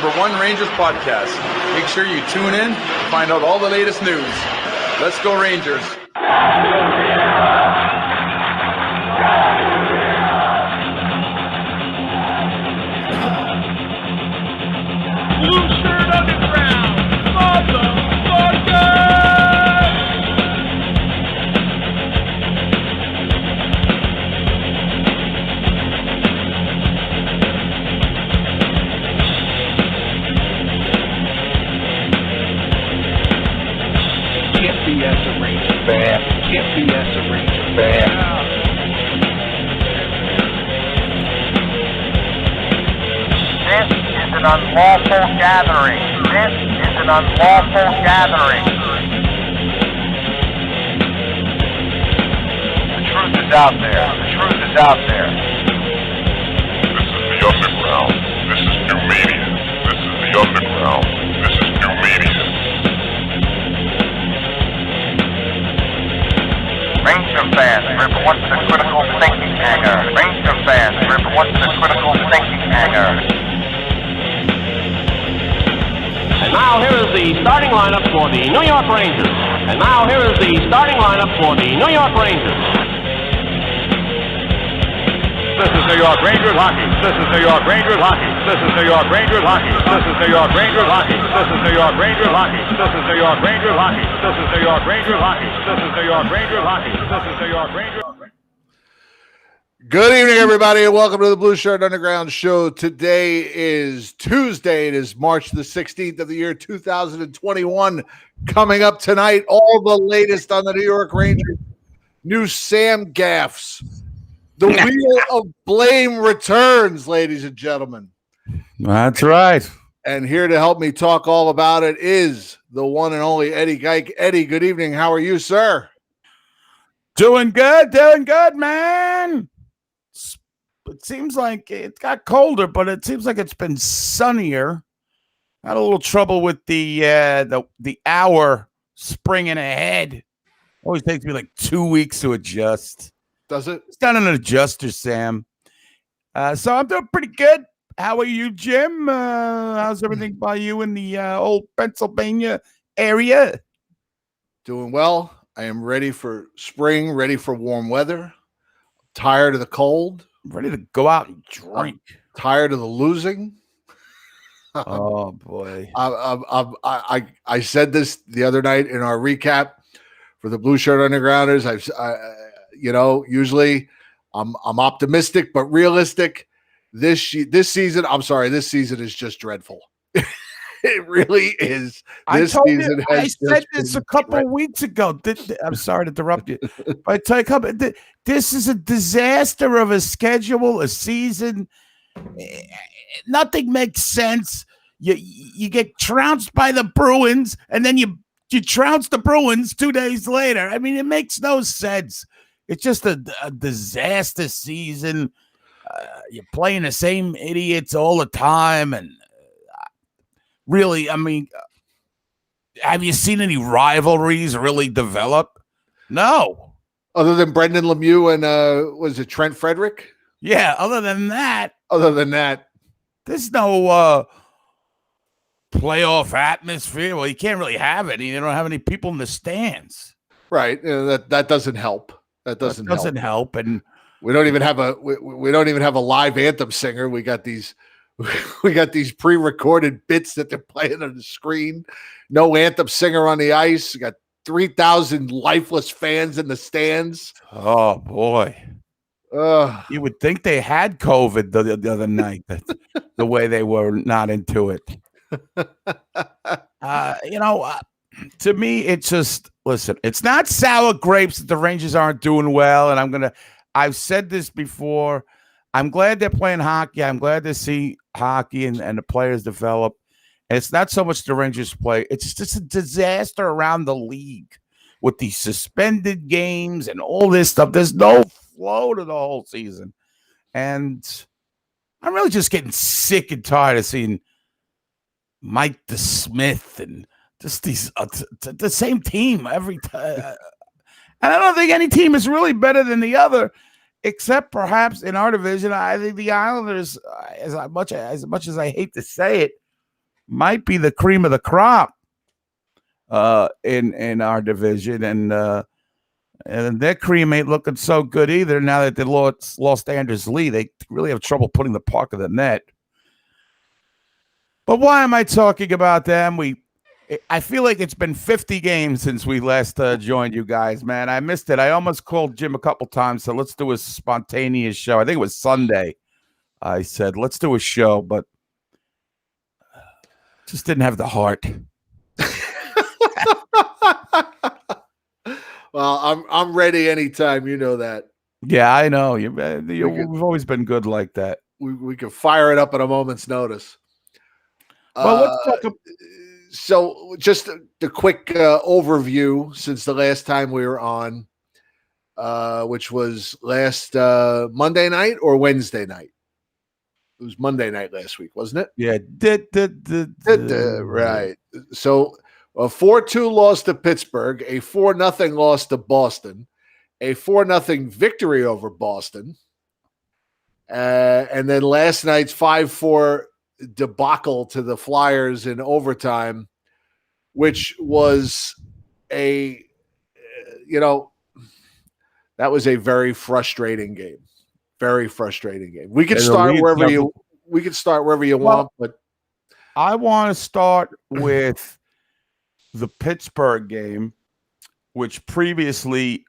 #1 Rangers podcast. Make sure you tune in to find out all the latest news. Let's go Rangers. Blueshirt Underground, motherfucker! Can't be as a Ranger fan. Can't be as a Ranger fan. This is an unlawful gathering. This is an unlawful gathering. The truth is out there. The truth is out there. This is the underground. This is new media. This is the underground. This is new media. Ranger fans, report to the critical thinking hangar. Ranger fans, report to the critical thinking hangar. And now here is the starting lineup for the New York Rangers. And now here is the starting lineup for the New York Rangers. This is New York Rangers hockey. This is New York Rangers hockey. This is New York Rangers hockey. This is New York Rangers hockey. This is New York Rangers hockey. This is New York Rangers hockey. This is New York Rangers hockey. This is New York Rangers hockey. This is New York Rangers. Good evening, everybody, and welcome to the Blueshirt Underground Show. Today is Tuesday. It is March the 16th of the year 2021. Coming up tonight, all the latest on the New York Rangers. New Sam gaffes. The wheel of blame returns, ladies and gentlemen. That's right. And here to help me talk all about it is the one and only Eddie Geik. Eddie, good evening. How are you, sir? Doing good, man. It seems like it got colder, but it seems like it's been sunnier. Had a little trouble with the hour springing ahead. Always takes me like 2 weeks to adjust. Does it? It's not an adjuster, Sam. So I'm doing pretty good. How are you, Jim? How's everything by you in the old Pennsylvania area? Doing well. I am ready for spring, ready for warm weather. Tired of the cold. I'm ready to go out and drink. Tired of the losing. Oh boy! I said this the other night in our recap for the Blueshirt Undergrounders. Usually I'm optimistic but realistic. This season is just dreadful. It really is. I said this a couple of weeks ago. I'm sorry to interrupt you. I tell you, this is a disaster of a schedule, a season. Nothing makes sense. You get trounced by the Bruins, and then you trounce the Bruins 2 days later. I mean, it makes no sense. It's just a disaster season. You're playing the same idiots all the time, and really, I mean, have you seen any rivalries really develop? No. Other than Brendan Lemieux and was it Trent Frederick? Yeah, other than that, there's no playoff atmosphere. Well, you can't really have any. You don't have any people in the stands. Right. That doesn't help. That doesn't help. And we don't even have a live anthem singer. We got these pre-recorded bits that they're playing on the screen. No anthem singer on the ice. We got 3,000 lifeless fans in the stands. Oh boy. You would think they had COVID the other night. The way they were not into it. To me, it's just, listen, it's not sour grapes that the Rangers aren't doing well. And I've said this before. I'm glad they're playing hockey. I'm glad to see hockey and the players develop. And it's not so much the Rangers play. It's just a disaster around the league with these suspended games and all this stuff. There's no flow to the whole season. And I'm really just getting sick and tired of seeing Mike DeSmith and just these the same team every time. And I don't think any team is really better than the other, except perhaps in our division. I think the Islanders, as much as I hate to say it, might be the cream of the crop in our division, and their cream ain't looking so good either. Now that they lost Anders Lee, they really have trouble putting the puck in the net. But why am I talking about them? I feel like it's been 50 games since we last joined you guys, man. I missed it. I almost called Jim a couple times, so let's do a spontaneous show. I think it was Sunday. I said, let's do a show, but just didn't have the heart. Well, I'm ready anytime. You know that. Yeah, I know. We've always been good like that. We can fire it up at a moment's notice. Well, let's talk. So just the quick overview since the last time we were on, which was last Monday night or Wednesday night. It was Monday night last week, wasn't it? Yeah. Right. So a 4-2 loss to Pittsburgh, a 4-0 loss to Boston, a 4-0 victory over Boston, and then last night's 5-4 debacle to the Flyers in overtime, which was that was a very frustrating game. Very frustrating game. We could start wherever you want, but I want to start with the Pittsburgh game, which previously,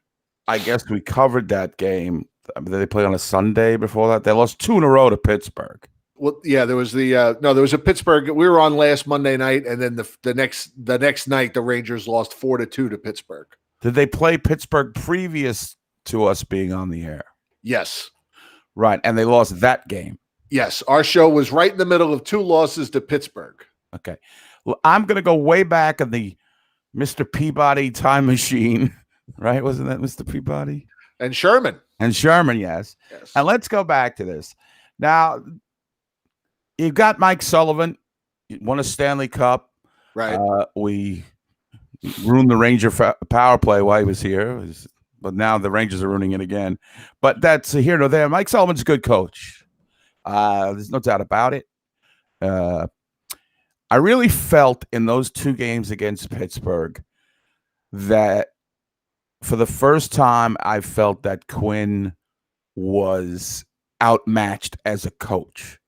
I guess we covered that game. They played on a Sunday before that. They lost 2 in a row to Pittsburgh. Well, yeah, there was there was a Pittsburgh. We were on last Monday night, and then the next night, the Rangers lost 4-2 to Pittsburgh. Did they play Pittsburgh previous to us being on the air? Yes. Right, and they lost that game. Yes, our show was right in the middle of 2 losses to Pittsburgh. Okay. Well, I'm going to go way back in the Mr. Peabody time machine, right? Wasn't that Mr. Peabody? And Sherman. Yes. And let's go back to this. Now, you've got Mike Sullivan, won a Stanley Cup. Right. We ruined the Ranger power play while he was here, but now the Rangers are ruining it again. But that's here nor there. Mike Sullivan's a good coach. There's no doubt about it. I really felt in those 2 games against Pittsburgh that for the first time, I felt that Quinn was outmatched as a coach.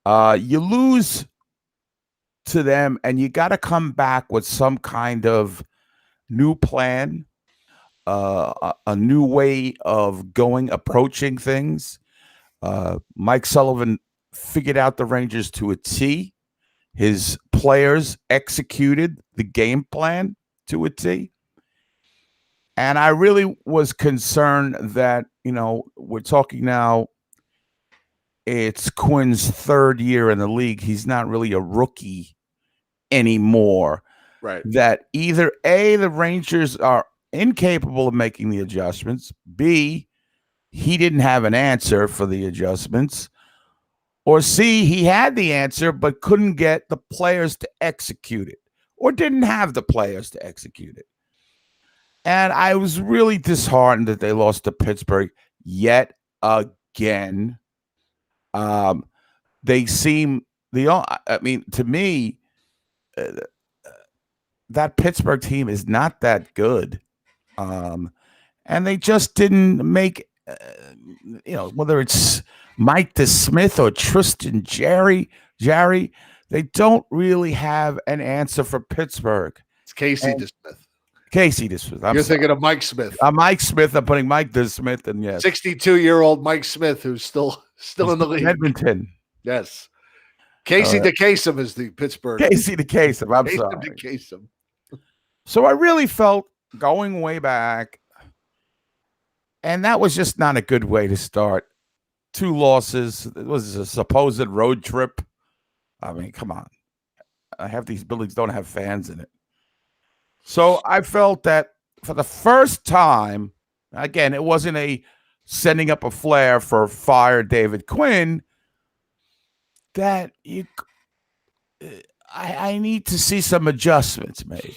You lose to them, and you got to come back with some kind of new plan, a new way of approaching things. Mike Sullivan figured out the Rangers to a T. His players executed the game plan to a T. And I really was concerned that, we're talking now, it's Quinn's 3rd year in the league. He's not really a rookie anymore. Right. That either A, the Rangers are incapable of making the adjustments, B, he didn't have an answer for the adjustments, or C, he had the answer but couldn't get the players to execute it, or didn't have the players to execute it. And I was really disheartened that they lost to Pittsburgh yet again. They seem to me, that Pittsburgh team is not that good. And they just didn't make, whether it's Mike DeSmith or Tristan Jarry, they don't really have an answer for Pittsburgh. It's Casey DeSmith. You're thinking of Mike Smith. Mike Smith. I'm putting Mike DeSmith in, yes. 62-year-old Mike Smith, who's still in the league. Edmonton. Yes. Casey DeCasem is the Pittsburgh. Casey DeCasem. I'm sorry. DeCasem. So I really felt going way back, and that was just not a good way to start. 2 losses. It was a supposed road trip. I mean, come on. Half these buildings don't have fans in it. So I felt that for the first time, again, it wasn't a sending up a flare for fire David Quinn, that I need to see some adjustments made.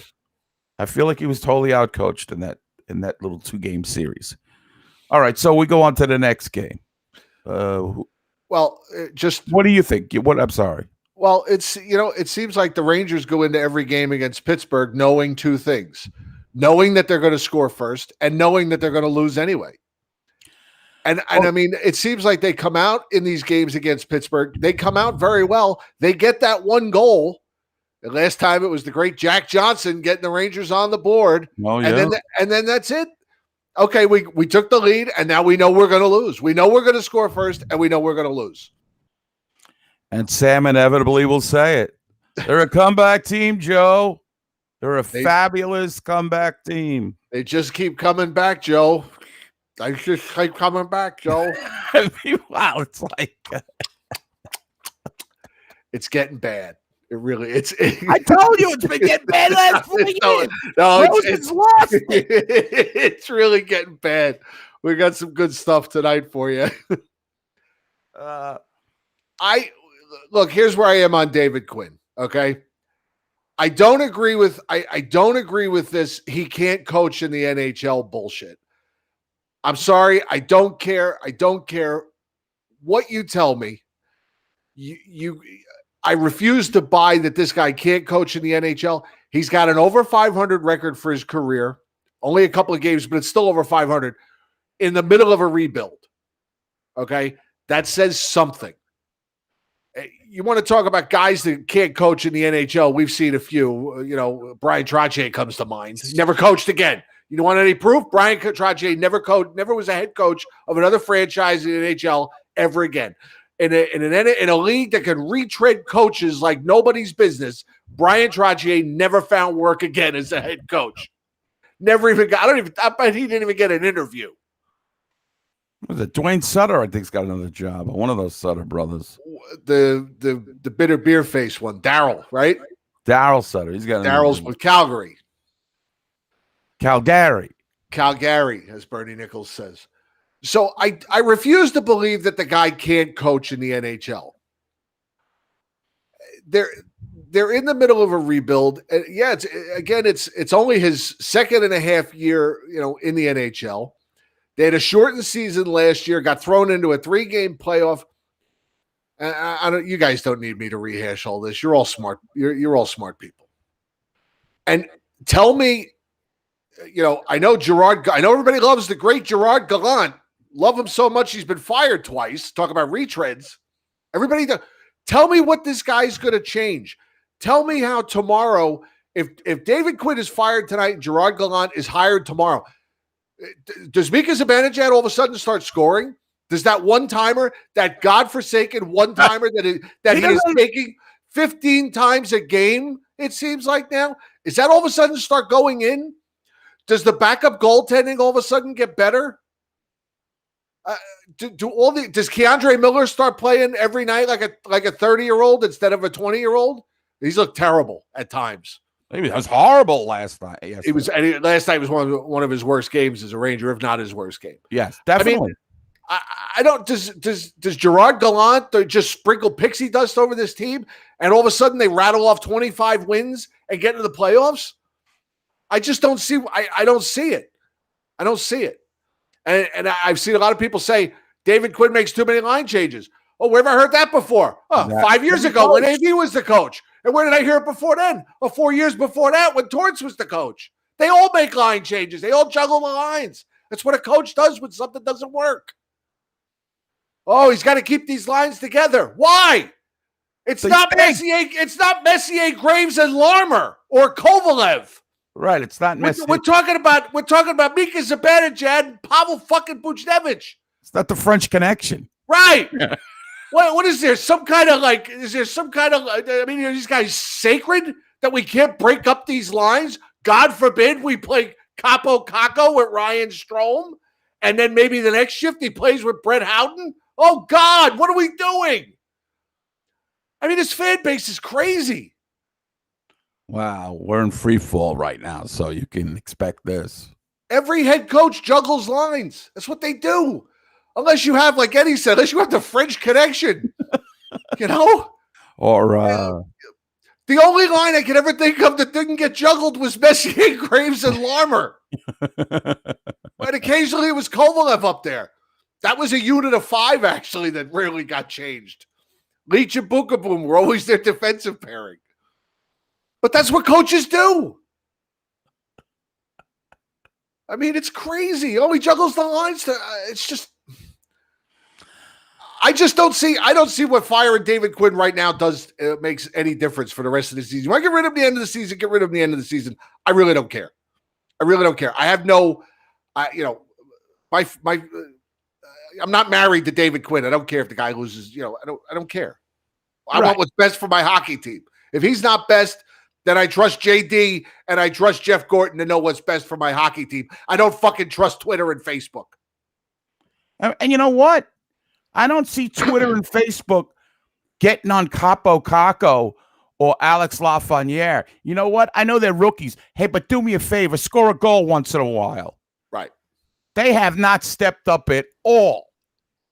I feel like he was totally outcoached in that little 2-game series. All right, so we go on to the next game. Well, just what do you think? I'm sorry. Well, it seems like the Rangers go into every game against Pittsburgh knowing two things: knowing that they're going to score first, and knowing that they're going to lose anyway. And I mean, it seems like they come out in these games against Pittsburgh. They come out very well. They get that one goal. And last time it was the great Jack Johnson getting the Rangers on the board. Oh, yeah. And then that's it. Okay, we took the lead, and now we know we're going to lose. We know we're going to score first, and we know we're going to lose. And Sam inevitably will say it. They're a comeback team, Joe. They're a fabulous comeback team. They just keep coming back, Joe. I just keep coming back, Joe. Wow, it's like it's getting bad. It really I told you it's been getting bad last 4 years. It's lost. It's really getting bad. We got some good stuff tonight for you. Look, here's where I am on David Quinn. Okay. I don't agree with this. He can't coach in the NHL bullshit. I'm sorry. I don't care. I don't care what you tell me. I refuse to buy that this guy can't coach in the NHL. He's got an over 500 record for his career. Only a couple of games, but it's still over 500 in the middle of a rebuild. Okay. That says something. You want to talk about guys that can't coach in the NHL? We've seen a few. Brian Trottier comes to mind. Never coached again. You don't want any proof? Brian Trottier never was a head coach of another franchise in the NHL ever again. In a league that can retread coaches like nobody's business, Brian Trottier never found work again as a head coach. Never even got. I bet he didn't even get an interview. Was it Dwayne Sutter? I think's got another job. One of those Sutter brothers. The bitter beer face one, Daryl, right? Daryl Sutter. He's got Daryl's with Calgary. Calgary, as Bernie Nichols says. So I refuse to believe that the guy can't coach in the NHL. They're in the middle of a rebuild. Yeah, it's only his second and a half year, in the NHL. They had a shortened season last year, got thrown into a 3-game playoff. You guys don't need me to rehash all this. You're all smart. You're all smart people. And tell me, I know everybody loves the great Gerard Gallant. Love him so much he's been fired twice. Talk about retreads. Everybody, tell me what this guy's going to change. Tell me how tomorrow, if David Quinn is fired tonight and Gerard Gallant is hired tomorrow, does Mika Zibanejad all of a sudden start scoring? Does that one-timer, that godforsaken one-timer that he is taking 15 times a game, it seems like now, is that all of a sudden start going in? Does the backup goaltending all of a sudden get better? Does Keandre Miller start playing every night like a 30-year-old instead of a 20-year-old? He's looked terrible at times. Maybe that was horrible last night. Yes, last night was one of his worst games as a Ranger, if not his worst game. Yes, definitely. I mean, I don't. Does Gerard Gallant just sprinkle pixie dust over this team, and all of a sudden they rattle off 25 wins and get into the playoffs? I just don't see. I don't see it. I don't see it. And I've seen a lot of people say David Quinn makes too many line changes. Oh, where have I heard that before? Oh, 5 years ago when AV was the coach. And where did I hear it before then? 4 years before that when Torrance was the coach. They all make line changes. They all juggle the lines. That's what a coach does when something doesn't work. Oh, he's got to keep these lines together. Why? It's not Messier, Graves, and Larmer or Kovalev. Right, it's not Messier. We're talking about Mika Zibanejad and Pavel fucking Buchnevich. It's not the French Connection. Right. What is there? Is there some kind of, are these guys sacred that we can't break up these lines? God forbid we play Capo Caco with Ryan Strome, and then maybe the next shift he plays with Brett Houghton? Oh, God, what are we doing? This fan base is crazy. Wow, we're in free fall right now, so you can expect this. Every head coach juggles lines. That's what they do. Unless you have, like Eddie said, unless you have the French Connection, Or the only line I could ever think of that didn't get juggled was Messier, Graves, and Larmer. But occasionally it was Kovalev up there. That was a unit of 5, actually, that rarely got changed. Leach and Bookabloom were always their defensive pairing. But that's what coaches do. I mean, it's crazy. Oh, he juggles the lines. It's just, I don't see what firing David Quinn right now makes any difference for the rest of the season. When I get rid of him at the end of the season, get rid of him at the end of the season. I really don't care. I have no, I'm not married to David Quinn. I don't care if the guy loses. I don't care. I want what's best for my hockey team. If he's not best, then I trust JD and I trust Jeff Gorton to know what's best for my hockey team. I don't fucking trust Twitter and Facebook. And you know what? I don't see Twitter and Facebook getting on Capo Caco or Alex Lafreniere. You know what? I know they're rookies. Hey, but do me a favor. Score a goal once in a while. Right. They have not stepped up at all.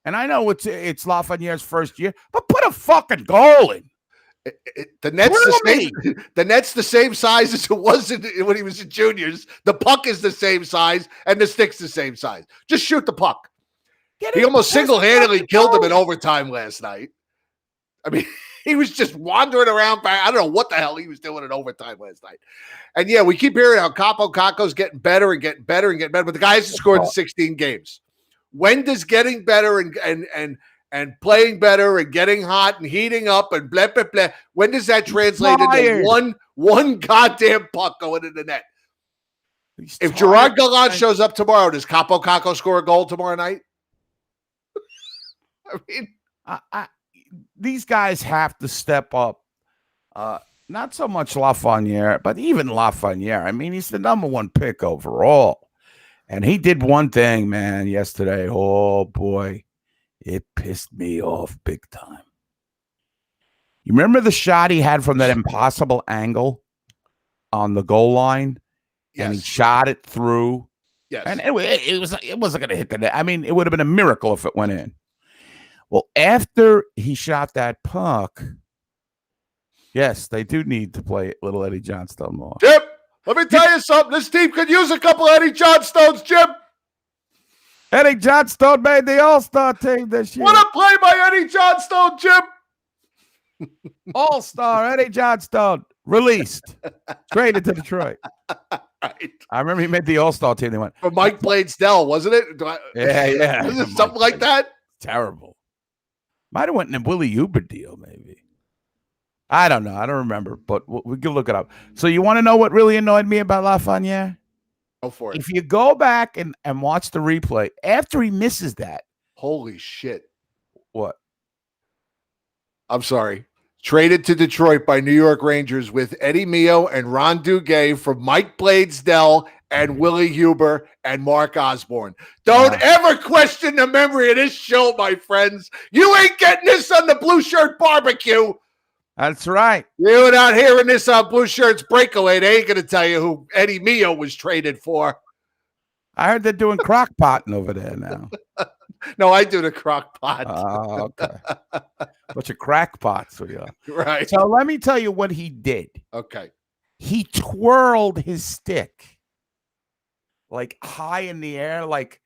And I know it's Lafreniere's first year, but put a fucking goal in. The net's the same size as it was when he was in juniors. The puck is the same size, and the stick's the same size. Just shoot the puck. He almost single-handedly killed him in overtime last night. I mean, he was just wandering around. I don't know what the hell he was doing in overtime last night. And yeah, we keep hearing how Capo Caco's getting better and getting better and getting better, but the guy hasn't scored in 16 games. When does getting better and playing better and getting hot and heating up and blah, blah, blah, when does that translate into one goddamn puck going in the net? If Gerard Gallant shows up tomorrow, does Capo Caco score a goal tomorrow night? I mean, these guys have to step up. Not so much Lafreniere, but even Lafreniere. I mean, he's the number one pick overall. And he did one thing, man, yesterday. Oh, boy. It pissed me off big time. You remember the shot he had from that impossible angle on the goal line? Yes. And he shot it through. Yes. And it wasn't going to hit the net. I mean, it would have been a miracle if it went in. Well, after he shot that puck, yes, they do need to play little Eddie Johnstone more. Jim, let me tell you something. This team could use a couple Eddie Johnstones, Jim. Eddie Johnstone made the All-Star team this year. What a play by Eddie Johnstone, Jim. All-Star Eddie Johnstone released, traded to Detroit. Right. I remember he made the All-Star team. They went for Mike Bladesdell, wasn't it? Yeah. Was it something like that? Terrible. Might have went in a Willie Huber deal, maybe. I don't know. I don't remember, but we can look it up. So you want to know what really annoyed me about Lafreniere? Go for it. If you go back and watch the replay, after he misses that. Holy shit. What? I'm sorry. Traded to Detroit by New York Rangers with Eddie Mio and Ron Duguay from Mike Bladesdell and Willie Huber and Mark Osborne. Don't ever question the memory of this show, my friends. You ain't getting this on the Blue Shirt Barbecue. That's right. You're not hearing this on Blue Shirt's Breakaway. They ain't going to tell you who Eddie Mio was traded for. I heard they're doing crock potting over there now. No, I do the crock pot. Oh, okay. Bunch of crackpots we are. Right. So let me tell you what he did. Okay. He twirled his stick like high in the air, like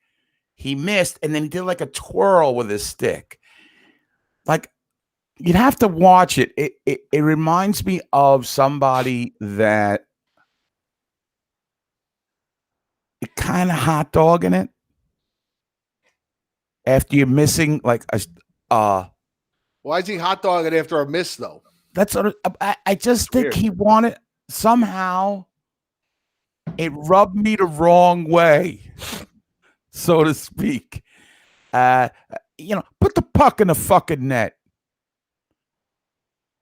he missed, and then he did like a twirl with his stick. Like, you'd have to watch it. It reminds me of somebody that it kind of hot dogging it after you're missing like a. Why is he hot dogging after a miss though? That's what I just think he wanted somehow. It rubbed me the wrong way, so to speak. Put the puck in the fucking net.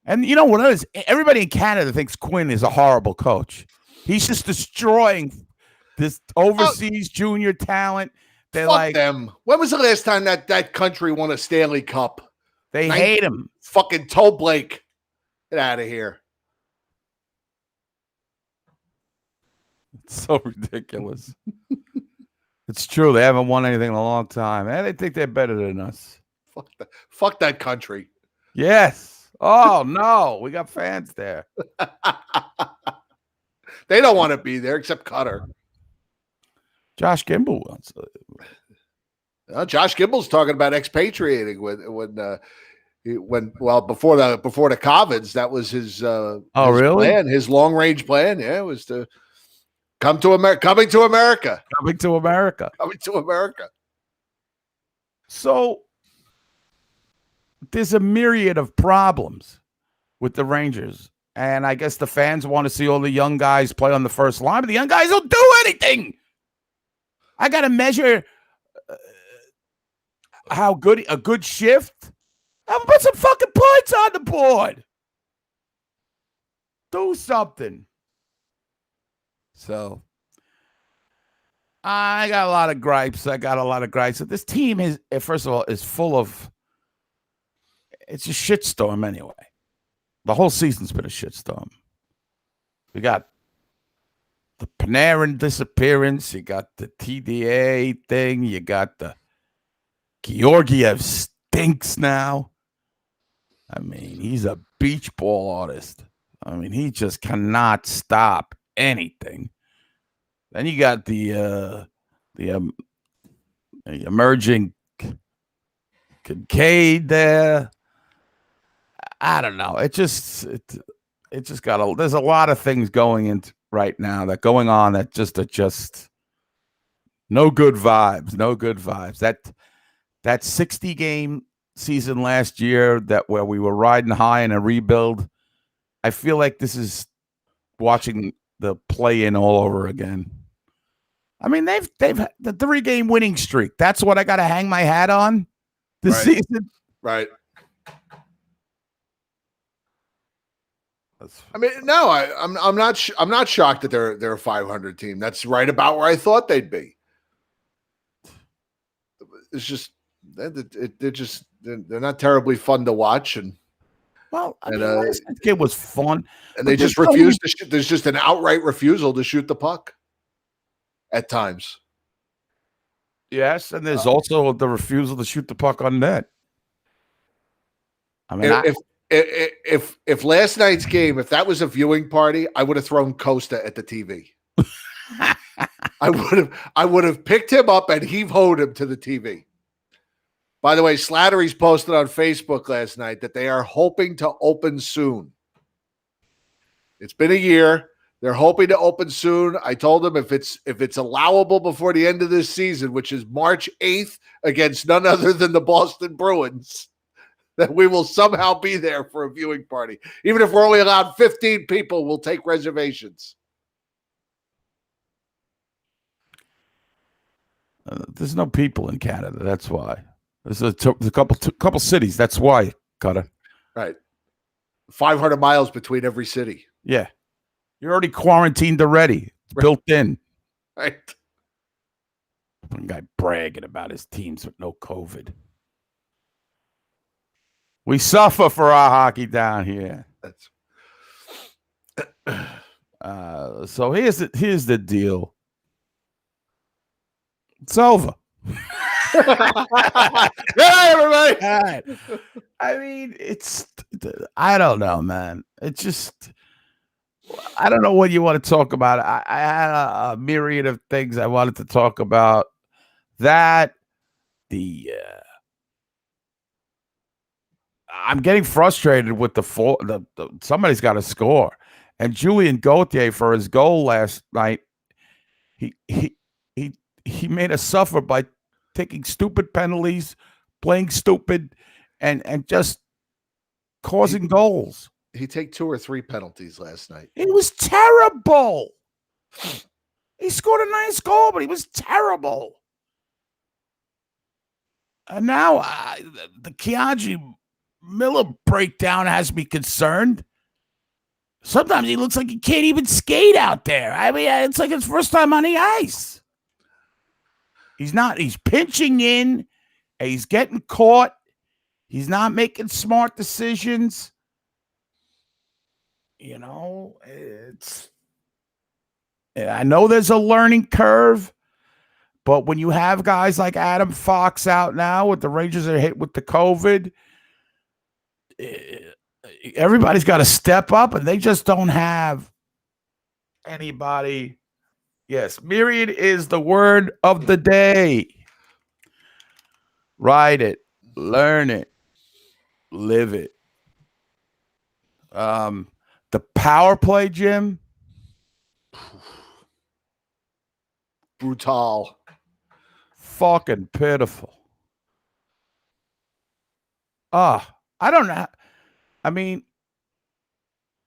And you know what it is? Everybody in Canada thinks Quinn is a horrible coach. He's just destroying this overseas junior talent. They're Fuck them. When was the last time that country won a Stanley Cup? They hate him. Fucking Toe Blake. Get out of here. It's so ridiculous. It's true. They haven't won anything in a long time. And they think they're better than us. Fuck that country. Yes. Oh, no. We got fans there. They don't want to be there except Cutter. Josh Gimble wants to. Josh Gimble's talking about expatriating when Before the COVIDs, that was his his really? plan, his long range plan. Yeah, was to coming to America. Coming to America. Coming to America. So there's a myriad of problems with the Rangers. And I guess the fans want to see all the young guys play on the first line, but the young guys don't do anything. I got to measure how good a good shift. I'll put some fucking points on the board. Do something. So I got a lot of gripes. This team is, first of all, is full of. It's a shitstorm anyway. The whole season's been a shitstorm. We got the Panarin disappearance. You got the TDA thing. You got the Georgiev stinks now. I mean, he's a beach ball artist. I mean, he just cannot stop anything. Then you got the emerging Kincaid there. I don't know. It just got there's a lot of things going on that just are just no good vibes. That 60 game season last year where we were riding high in a rebuild, I feel like this is watching the play-in all over again. I mean, they've the 3-game winning streak. That's what I got to hang my hat on this season. Right. I mean, no, I'm not shocked that they're a 500 team. That's right about where I thought they'd be. It's just they're not terribly fun to watch, and last game was fun, and they just refuse to shoot. There's just an outright refusal to shoot the puck at times. Yes, and there's also the refusal to shoot the puck on net. I mean, if last night's game, if that was a viewing party, I would have thrown Costa at the TV. I would have picked him up and heave-hoed him to the TV. By the way, Slattery's posted on Facebook last night that they are hoping to open soon. It's been a year. They're hoping to open soon. I told them if it's allowable before the end of this season, which is March 8th against none other than the Boston Bruins, that we will somehow be there for a viewing party. Even if we're only allowed 15 people, we'll take reservations. There's no people in Canada. That's why. There's a couple cities. That's why, Cutter. Right. 500 miles between every city. Yeah. You're already quarantined already. It's built in. Right. One guy bragging about his teams with no COVID. We suffer for our hockey down here. So here's the deal. It's over. Hey, everybody. All right. I mean, I don't know, man. It's just, I don't know what you want to talk about. I had a myriad of things I wanted to talk about. I'm getting frustrated with somebody's got to score. And Julien Gauthier, for his goal last night, he made us suffer by taking stupid penalties, playing stupid, and just causing goals. He took 2 or 3 penalties last night. It was terrible. He scored a nice goal, but he was terrible. And now the Keontae Miller breakdown has me concerned. Sometimes he looks like he can't even skate out there. I mean, it's like his first time on the ice. He's pinching in, and he's getting caught. He's not making smart decisions. You know, I know there's a learning curve, but when you have guys like Adam Fox out now, with the Rangers are hit with the COVID, everybody's got to step up, and they just don't have anybody. Yes, myriad is the word of the day. Write it, learn it, livid. The power play, Jim. Brutal. Fucking pitiful. I don't know. I mean,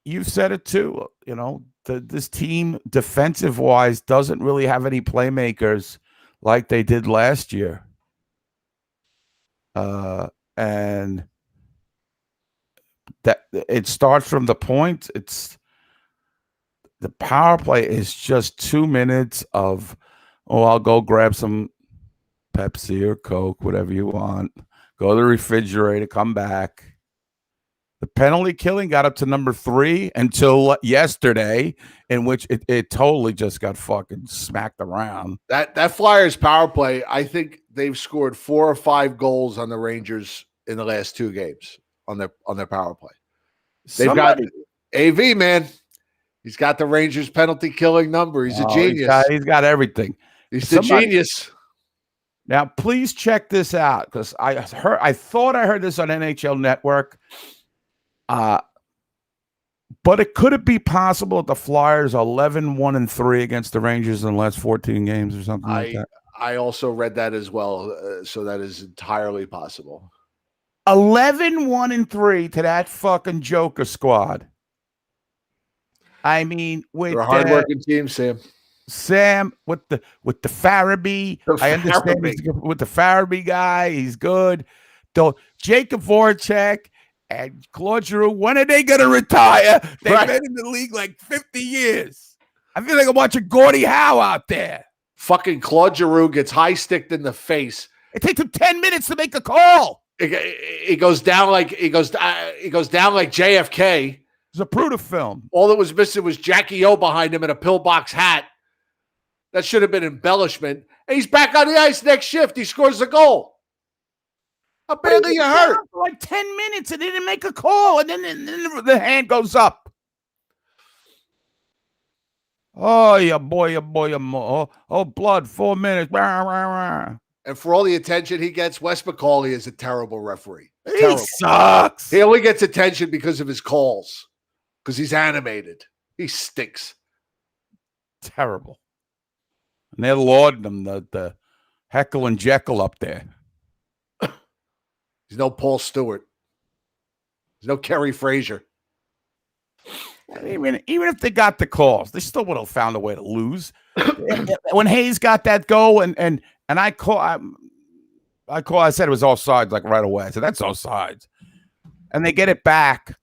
you said it too. You know, this team defensive wise doesn't really have any playmakers like they did last year. And that it starts from the point. It's the power play is just 2 minutes of, oh, I'll go grab some Pepsi or Coke, whatever you want. Go to the refrigerator, come back. The penalty killing got up to number 3 until yesterday, in which it totally just got fucking smacked around. That Flyers power play, I think they've scored 4 or 5 goals on the Rangers in the last 2 games on their power play. They've got AV, man. He's got the Rangers penalty killing number. He's a genius. He's got everything. He's the genius. Now, please check this out, because I thought I heard this on NHL Network. But could it be possible that the Flyers are 11-1-3 against the Rangers in the last 14 games or something like that? I also read that as well, so that is entirely possible. 11-1-3 to that fucking Joker squad. I mean, with they're a hardworking team, Sam with the Farabee. I understand with the Farabee guy, he's good. Though Jacob Voracek and Claude Giroux, when are they gonna retire? They've been in the league like 50 years. I feel like I'm watching Gordie Howe out there. Fucking Claude Giroux gets high sticked in the face. It takes him 10 minutes to make a call. It goes down like JFK. It's a Zapruder film. All that was missing was Jackie O behind him in a pillbox hat. That should have been embellishment. And he's back on the ice next shift. He scores a goal. How badly you hurt? For like 10 minutes and they didn't make a call. And then the hand goes up. Oh, yeah, boy. Oh, blood, 4 minutes. And for all the attention he gets, Wes McCauley is a terrible referee. He sucks. He only gets attention because of his calls. Because he's animated. He stinks. Terrible. And they're lauding him, the Heckle and Jekyll up there. He's no Paul Stewart. He's no Kerry Frazier. Even if they got the calls, they still would have found a way to lose. When Hayes got that goal and I said it was offsides like right away. I said, that's offsides. And they get it back.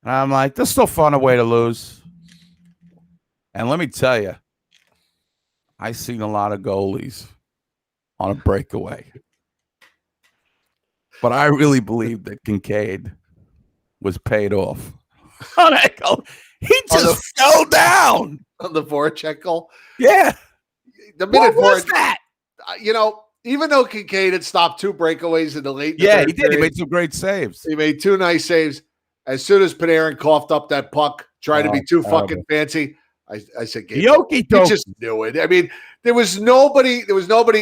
And I'm like, they'll still find a way to lose. And let me tell you, I've seen a lot of goalies on a breakaway. But I really believe that Kincaid was paid off. On that goal. He just fell down. On the Voracek goal? Yeah. The minute what was that? You know, even though Kincaid had stopped 2 breakaways in the late. Yeah, he did. Period, he made some great saves. He made 2 nice saves. As soon as Panarin coughed up that puck, trying to be too fucking fancy, I said, you just knew it. I mean, there was nobody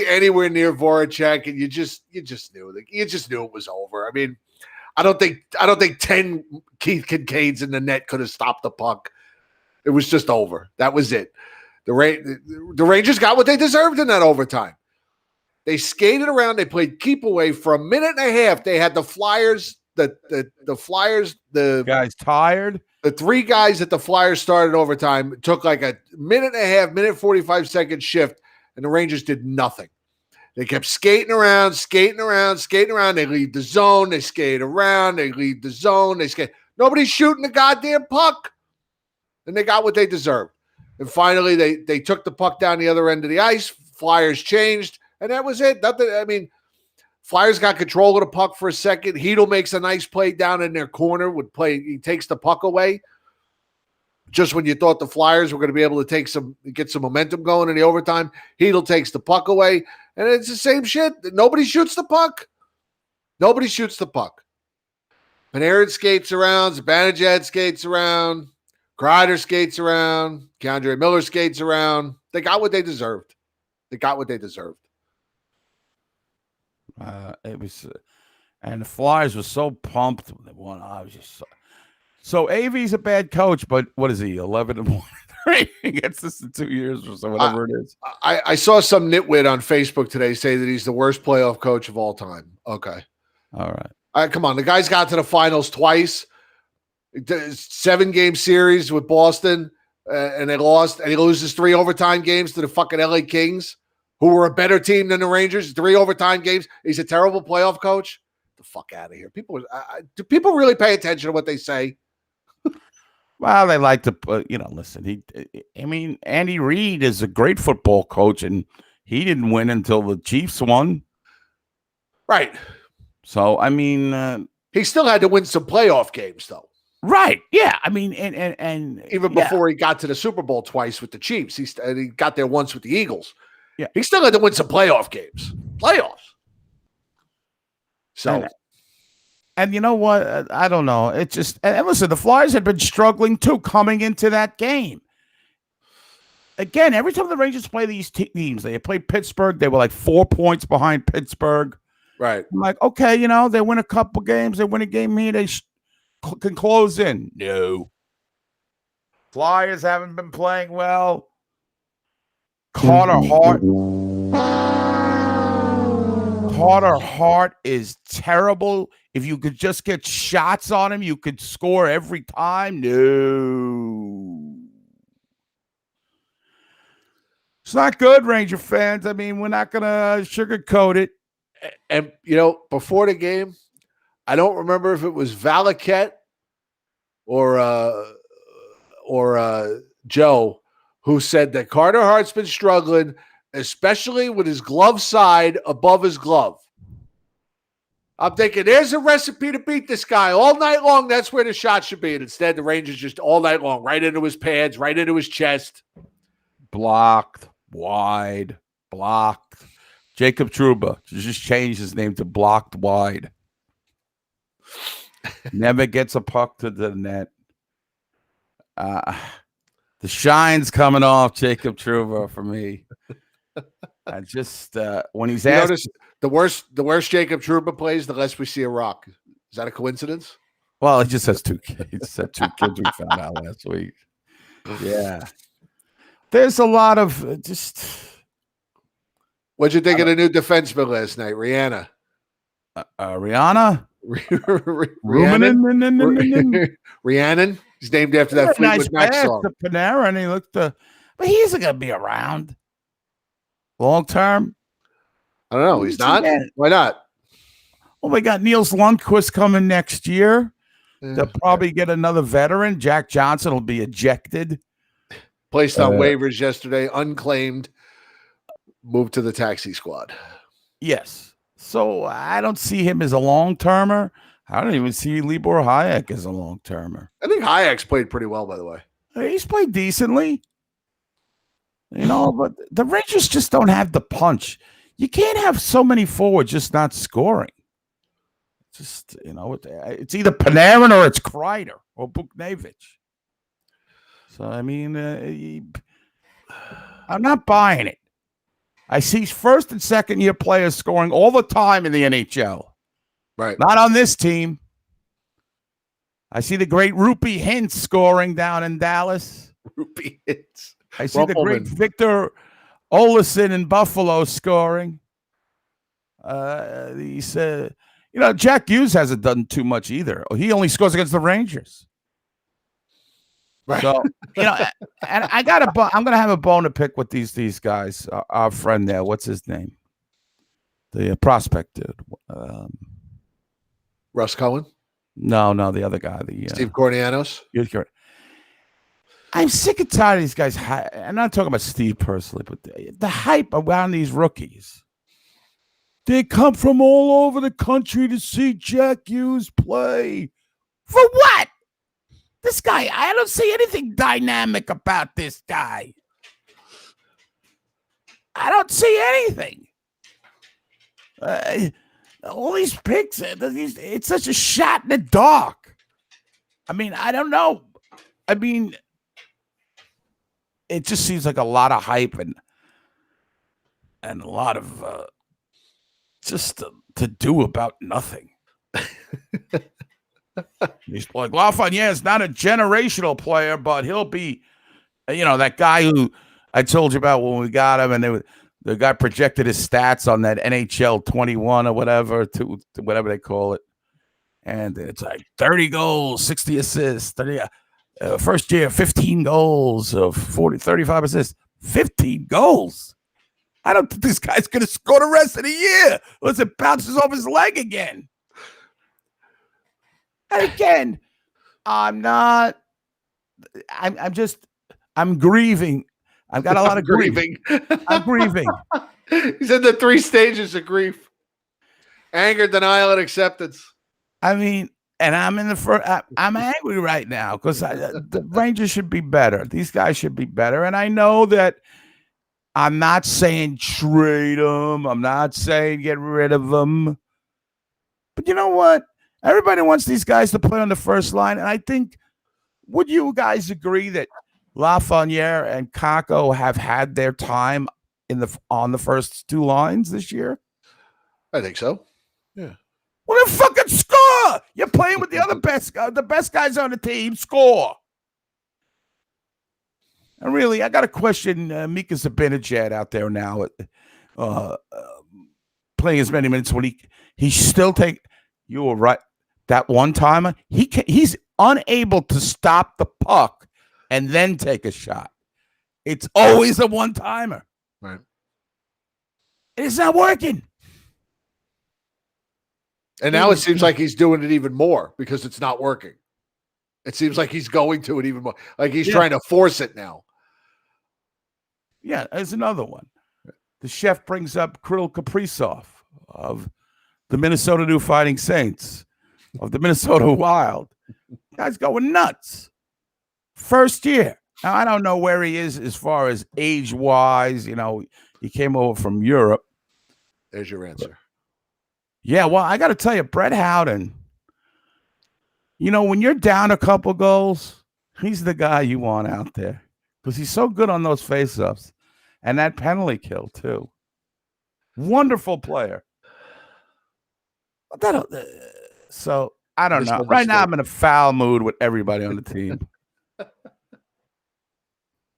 anywhere near Voracek, and you just knew it was over. I mean, I don't think 10 Keith Kincaids in the net could have stopped the puck. It was just over. That was it. The Rangers got what they deserved in that overtime. They skated around. They played keep away for a minute and a half. They had the Flyers, the Flyers, the guys tired. The 3 guys that the Flyers started overtime took like a minute and a half, 45-second shift, and the Rangers did nothing. They kept skating around. They leave the zone. They skate around. They leave the zone. They skate. Nobody's shooting the goddamn puck. And they got what they deserved. And finally, they took the puck down the other end of the ice. Flyers changed, and that was it. Nothing. I mean, Flyers got control of the puck for a second. Hedl makes a nice play down in their corner. He takes the puck away. Just when you thought the Flyers were going to be able to get some momentum going in the overtime, Hedl takes the puck away. And it's the same shit. Nobody shoots the puck. Panarin skates around. Zibanejad skates around. Kreider skates around. Keandre Miller skates around. They got what they deserved. It was, And the Flyers were so pumped when they won. I was just so AV's a bad coach, but what is he? 11-1 he gets this in 2 years or so, whatever it is. I saw some nitwit on Facebook today say that he's the worst playoff coach of all time. Okay. All right. All right, come on. The guy's got to the finals twice. 7-game series with Boston, and they lost. And he loses 3 overtime games to the fucking LA Kings, who were a better team than the Rangers. 3 overtime games. He's a terrible playoff coach. Get the fuck out of here. Do people really pay attention to what they say? Well, they like to, listen. Andy Reid is a great football coach, and he didn't win until the Chiefs won. Right. So, he still had to win some playoff games, though. Right. Yeah. And even before he got to the Super Bowl twice with the Chiefs, he got there once with the Eagles. Yeah. He still had to win some playoff games. Playoffs. So. And you know what? I don't know. It just, and listen, the Flyers had been struggling too coming into that game. Again, every time the Rangers play these teams, they played Pittsburgh. They were like 4 points behind Pittsburgh. Right. I'm like, okay, they win a couple games. They win a game here. They can close in. No. Flyers haven't been playing well. Carter Hart is terrible. If you could just get shots on him, you could score every time. No. It's not good, Ranger fans. We're not going to sugarcoat it. And, before the game, I don't remember if it was Valaket or Joe who said that Carter Hart's been struggling, especially with his glove side above his glove. I'm thinking, there's a recipe to beat this guy all night long. That's where the shot should be. And instead, the Rangers just all night long, right into his pads, right into his chest. Blocked, wide, blocked. Jacob Trouba just changed his name to Blocked Wide. Never gets a puck to the net. The shine's coming off Jacob Trouba for me. I just when he's asked, notice the worst Jacob Trouba plays, the less we see a rock. Is that a coincidence? Well, he just has 2 kids. He just had 2 kids we found out last week. Yeah. There's a lot of just. What'd you think of the new defenseman last night, Rihanna? Rihanna? Rhiannon. He's named after that Fleetwood Mac song. To Panera, and he looked. But he isn't going to be around long term. I don't know. He's not. Why not? Well, we got Niels Lundqvist coming next year. They'll probably get another veteran. Jack Johnson will be ejected. Placed on waivers yesterday, unclaimed. Moved to the taxi squad. Yes. So I don't see him as a long-termer. I don't even see Libor Hayek as a long-termer. I think Hayek's played pretty well, by the way. He's played decently. But the Rangers just don't have the punch. You can't have so many forwards just not scoring. Just, it's either Panarin or it's Kreider or Buchnevich. So, I'm not buying it. I see first and second year players scoring all the time in the NHL. Right. Not on this team. I see the great Rupee Hintz scoring down in Dallas. Rupee Hintz. I see the great Victor Olofsson in Buffalo scoring. Jack Hughes hasn't done too much either. He only scores against the Rangers. Right. So, and I'm going to have a bone to pick with these guys. Our friend there, what's his name? The prospect dude. Russ Cohen? No, the other guy. Steve Kornianos? I'm sick and tired of these guys. I'm not talking about Steve personally, but the hype around these rookies. They come from all over the country to see Jack Hughes play. For what? This guy, I don't see anything dynamic about this guy. I don't see anything. All these picks, it's such a shot in the dark. I don't know. It just seems like a lot of hype and a lot of just to do about nothing. He's like Lafreniere is not a generational player, but he'll be, that guy who I told you about when we got him, and the guy projected his stats on that NHL 21 or whatever, to whatever they call it, and it's like 30 goals, 60 assists, 30, first year 15 goals, 35 assists, 15 goals. I don't think this guy's going to score the rest of the year unless it bounces off his leg again. And again, I'm grieving. I've got a lot of grieving. I'm grieving. He's in the 3 stages of grief: anger, denial, and acceptance. I mean, and I'm in the first. I'm angry right now because the Rangers should be better. These guys should be better, and I know that. I'm not saying trade them. I'm not saying get rid of them. But you know what? Everybody wants these guys to play on the first line, and I think, would you guys agree that Lafreniere and Kakko have had their time on the first 2 lines this year? I think so. Yeah. Well, then fucking score! You're playing with the other the best guys on the team. Score. And really, I got to question Mika Zibanejad out there now, playing as many minutes when he still take. You were right. That one timer, he's unable to stop the puck and then take a shot. It's always a one timer. Right. It's not working. And now it seems like he's doing it even more because it's not working. It seems like he's going to it even more. Like he's trying to force it now. Yeah, there's another one. The chef brings up Kirill Kaprizov of the Minnesota New Fighting Saints, of the Minnesota Wild. Guy's going nuts. First year. Now, I don't know where he is as far as age-wise. He came over from Europe. There's your answer. Yeah, well, I got to tell you, Brett Howden, when you're down a couple goals, he's the guy you want out there because he's so good on those face-ups and that penalty kill, too. Wonderful player. So, I don't know. Right now, I'm in a foul mood with everybody on the team.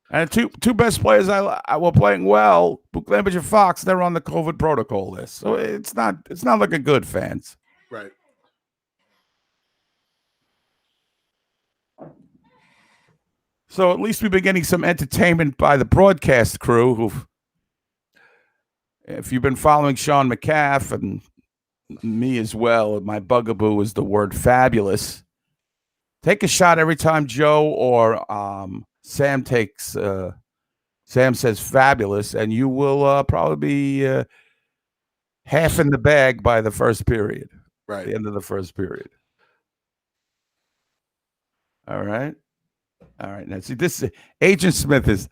And the two best players I were playing well, Buklevich and Fox, they're on the COVID protocol list. So it's not looking good, fans. Right. So at least we've been getting some entertainment by the broadcast crew who, if you've been following Sean McCaff and me as well, my bugaboo is the word fabulous. Take a shot every time Joe or Sam says fabulous, and you will probably be half in the bag by the first period. Right. The end of the first period. All right. Now, see, this Agent Smith is.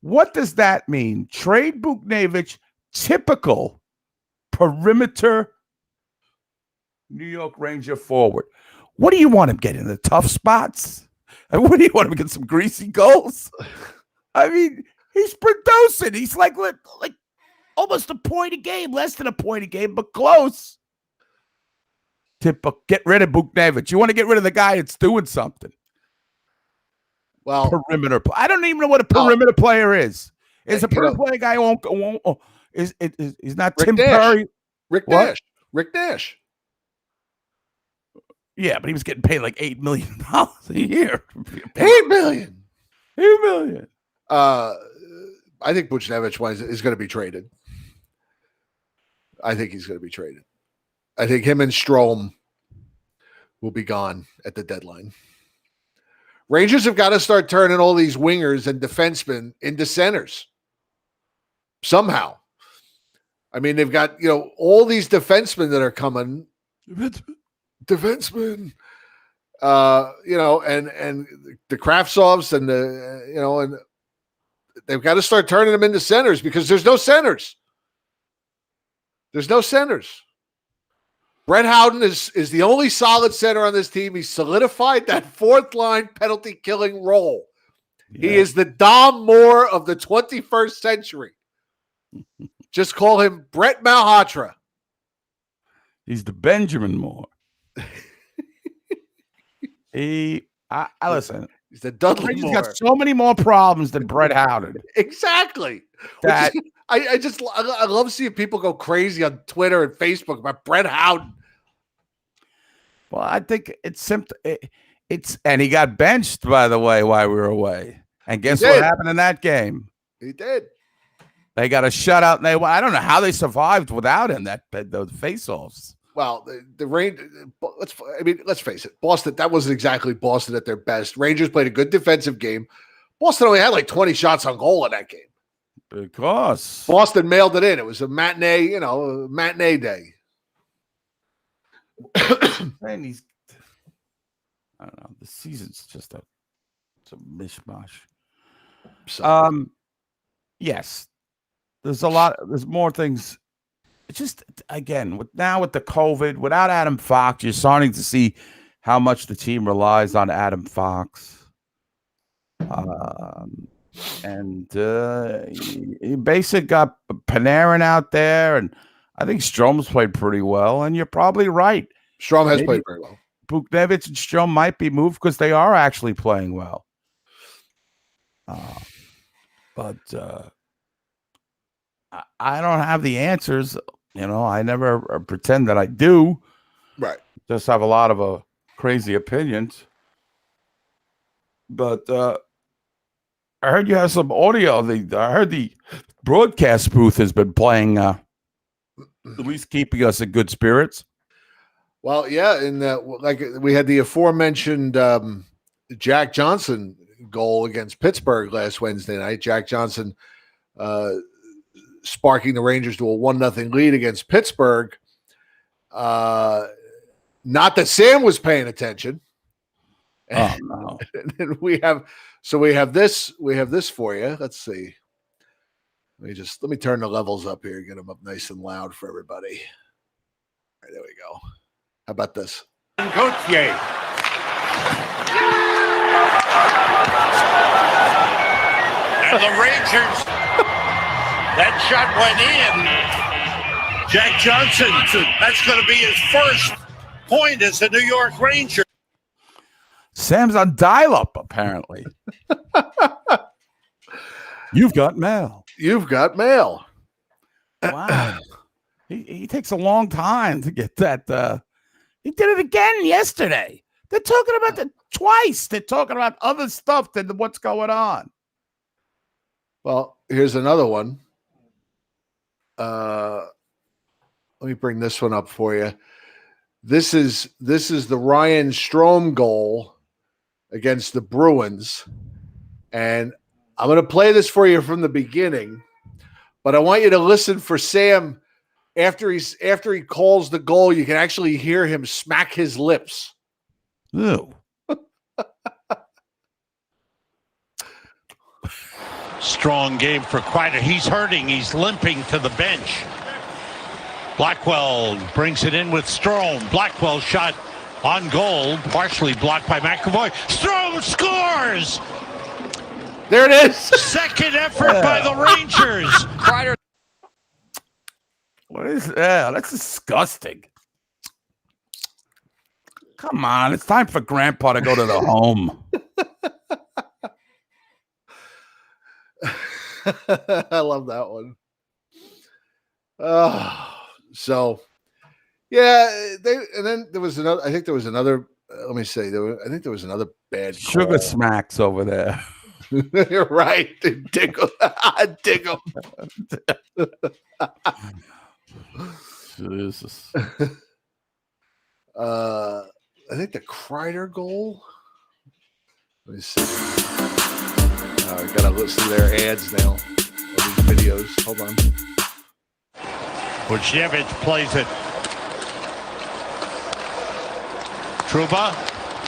What does that mean? Trade Buchnevich, typical perimeter New York Ranger forward. What do you want him getting in the tough spots? And what do you want him to get some greasy goals? I mean, he's producing. He's like almost a point a game, less than a point a game, but close. Get rid of Buchnevich. You want to get rid of the guy that's doing something. Well, perimeter. I don't even know what a perimeter player is. Is a perimeter player guy won't is not Rick Tim Nash. Curry? Rick What? Nash. Rick Nash. Yeah, but he was getting paid like $8 million a year. $8 million. $8 million. I think Buchnevich is going to be traded. I think he's going to be traded. I think him and Strome will be gone at the deadline. Rangers have got to start turning all these wingers and defensemen into centers. Somehow. I mean, they've got, all these defensemen that are coming. Defensemen. And the Kravtsovs and and they've got to start turning them into centers because there's no centers. There's no centers. Brett Howden is the only solid center on this team. He's solidified that fourth line penalty killing role. Yeah. He is the Dom Moore of the 21st century. Just call him Brett Malhotra. He's the Benjamin Moore. I listen. He's the Dudley He's Moore. got so many more problems than Brett Howard. Exactly. That I love seeing people go crazy on Twitter and Facebook about Brett Howden. well, I think it's simple. It's and he got benched, by the way, while we were away. And guess what happened in that game? He did. They got a shutout, and I don't know how they survived without him. Those face-offs. Well, the Rangers. Let's face it. Boston. That wasn't exactly Boston at their best. Rangers played a good defensive game. Boston only had like 20 shots on goal in that game. Because Boston mailed it in. It was a matinee, matinee day. and I don't know. The season's just it's a mishmash. So, yes, there's more things. It's just again with the COVID, without Adam Fox, you're starting to see how much the team relies on Adam Fox. And he basically got Panarin out there, and I think Strom's played pretty well. And you're probably right. Strom has played very well. Buchnevich and Strom might be moved because they are actually playing well. But I don't have the answers. I never pretend that I do. Right. Just have a lot of crazy opinions. But I heard you have some audio. I heard the broadcast booth has been playing, at least keeping us in good spirits. Well, yeah, and like we had the aforementioned Jack Johnson goal against Pittsburgh last Wednesday night. Jack Johnson sparking the Rangers to a 1-0 lead against Pittsburgh. Not that Sam was paying attention. Oh no! And we have this for you. Let's see. Let me turn the levels up here, get them up nice and loud for everybody. All right, there we go. How about this? Gauthier. And the Rangers, that shot went in. Jack Johnson, that's going to be his first point as a New York Ranger. Sam's on dial-up, apparently. You've got mail. You've got mail. Wow. He takes a long time to get that. He did it again yesterday. They're talking about it twice. They're talking about other stuff than what's going on. Well, here's another one. Let me bring this one up for you. This is the Ryan Strome goal against the Bruins. And I'm going to play this for you from the beginning, but I want you to listen for Sam. After he calls the goal, you can actually hear him smack his lips. Ew. Strong game for Kreider. He's hurting. He's limping to the bench. Blackwell brings it in with Strome. Blackwell shot on goal, partially blocked by McAvoy. Strome scores! There it is. Second effort by the Rangers. Kreider. What is that? That's disgusting. Come on. It's time for Grandpa to go to the home. I love that one. So yeah, and then there was another. I think there was another. Let me say, I think there was another bad sugar call. smacks over there. You're right. Diggle. Diggle. Jesus. I think the Kreider goal. Let me see. I gotta listen to their ads now. All these videos. Hold on. Buchnevich plays it. Trouba.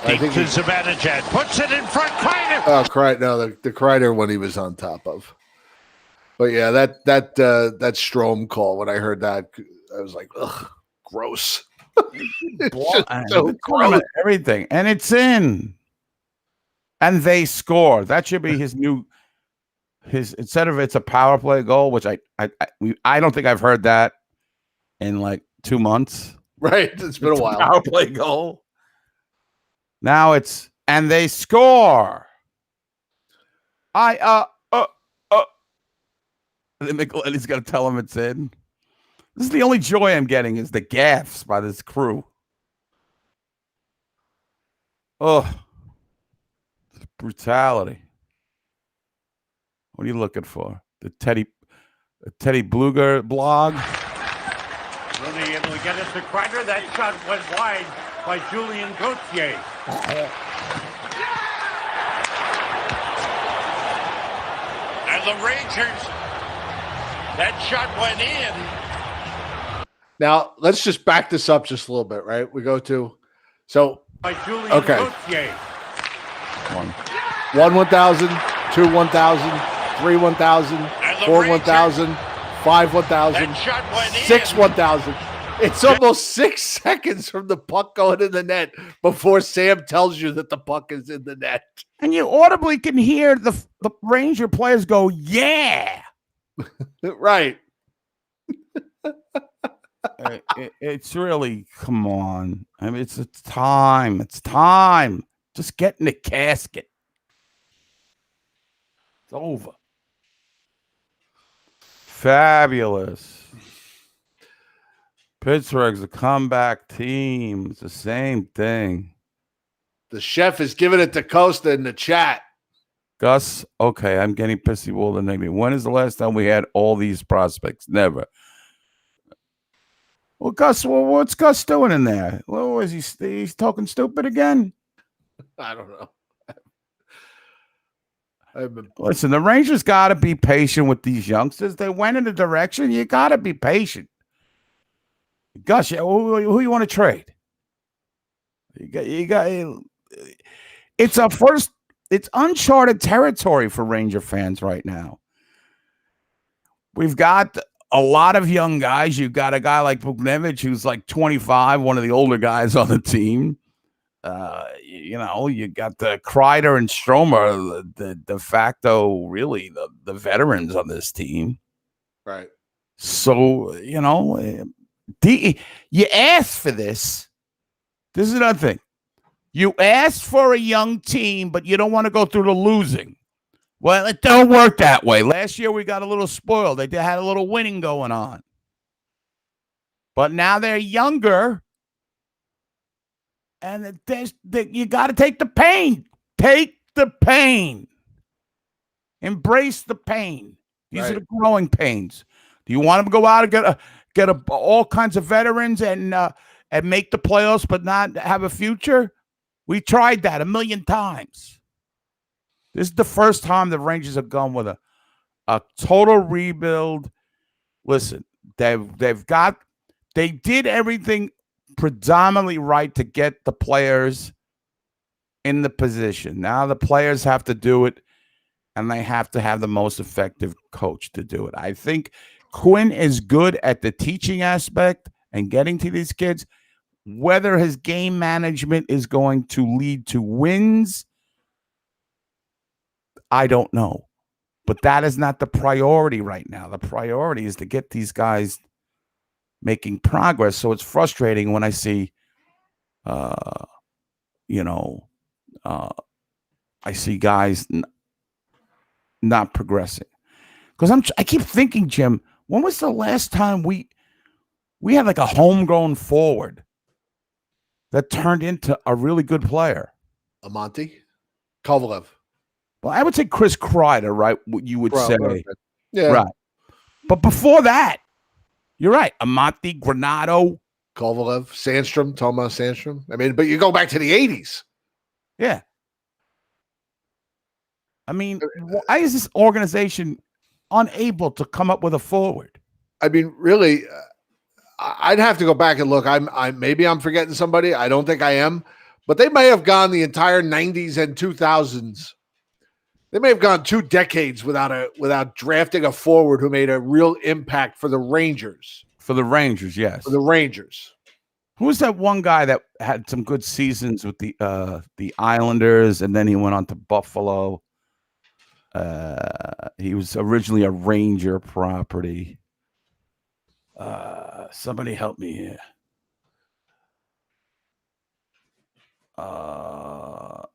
I think to Zibanejad. Puts it in front. Kreider. Oh, Kreider. No, the Kreider one he was on top of. But yeah, that Strome call. When I heard that, I was like, ugh, gross. So gross. Everything, and it's in. And they score. That should be his instead of it's a power play goal, which I don't think I've heard that in like 2 months. Right. It's been a while. Power play goal. Now and they score. And then Micheletti got to tell him it's in. This is the only joy I'm getting is the gaffes by this crew. Oh, brutality. What are you looking for? The Teddy Bluger blog? Rooney able to get it to Kreider. That shot went wide by Julian Gauthier. And the Rangers, that shot went in. Now, let's just back this up just a little bit, right? We go to, so, By Julian okay. Gauthier. 1 1,000, 2 1,000, 3 1,000, 4 1,000, 5 1,000, That shot went in. 6 1,000. It's almost 6 seconds from the puck going in the net before Sam tells you that the puck is in the net. And you audibly can hear the Ranger players go, yeah. Right. It's really, come on. I mean, it's time. It's time. Just get in the casket. It's over. Fabulous. Pittsburgh's a comeback team. It's the same thing. The chef is giving it to Costa in the chat. Gus, okay, I'm getting pissy with all the negative. When is the last time we had all these prospects? Never. Well, Gus, what's Gus doing in there? Well, is he's talking stupid again? I don't know. Listen, the Rangers got to be patient with these youngsters. They went in a direction. You got to be patient. Gus, who you want to trade? You got. It's uncharted territory for Ranger fans right now. We've got a lot of young guys. You've got a guy like Bugnevich, who's like 25, one of the older guys on the team. You got the Kreider and Stromer, the de facto, really, the veterans on this team. Right. So, you asked for this. This is another thing. You asked for a young team, but you don't want to go through the losing. Well, it don't work that way. Last year, we got a little spoiled. They had a little winning going on. But now they're younger. And you got to take the pain. Take the pain. Embrace the pain. These are the growing pains. Do you want them to go out and get all kinds of veterans and make the playoffs but not have a future? We tried that 1 million times. This is the first time the Rangers have gone with a total rebuild. Listen, they did everything predominantly right to get the players in the position. Now the players have to do it, and they have to have the most effective coach to do it. I think Quinn is good at the teaching aspect and getting to these kids. Whether his game management is going to lead to wins, I don't know. But that is not the priority right now. The priority is to get these guys making progress. So it's frustrating when I see, I see guys not progressing. Because I keep thinking, Jim, when was the last time we had like a homegrown forward that turned into a really good player? Amante? Kovalev. Well, I would say Chris Kreider, right? What you would say. Okay. Yeah. Right. But before that, you're right. Amante, Granato. Kovalev, Sandstrom, Tomas Sandstrom. I mean, but you go back to the 80s. Yeah. I mean, why is this organization unable to come up with a forward? I mean, really, I'd have to go back and look. Maybe I'm forgetting somebody. I don't think I am. But they may have gone the entire 90s and 2000s. They may have gone 2 decades without drafting a forward who made a real impact for the Rangers. For the Rangers, yes. For the Rangers. Who was that one guy that had some good seasons with the Islanders, and then he went on to Buffalo? He was originally a Ranger property. Somebody help me here. What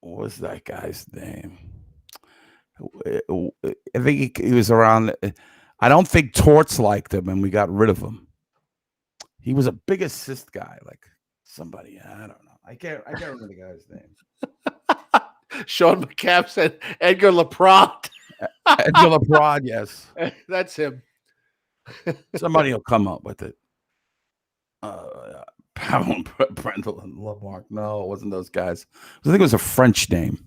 was that guy's name? I think he was around. I don't think Torts liked him, and we got rid of him. He was a big assist guy, like somebody. I don't know. I can't remember the guy's name. Sean McCaff said Edgar LaPrade. Edgar LaPrade, yes. That's him. Somebody will come up with it. Pavel Brendel and Lamarck. No, it wasn't those guys. I think it was a French name.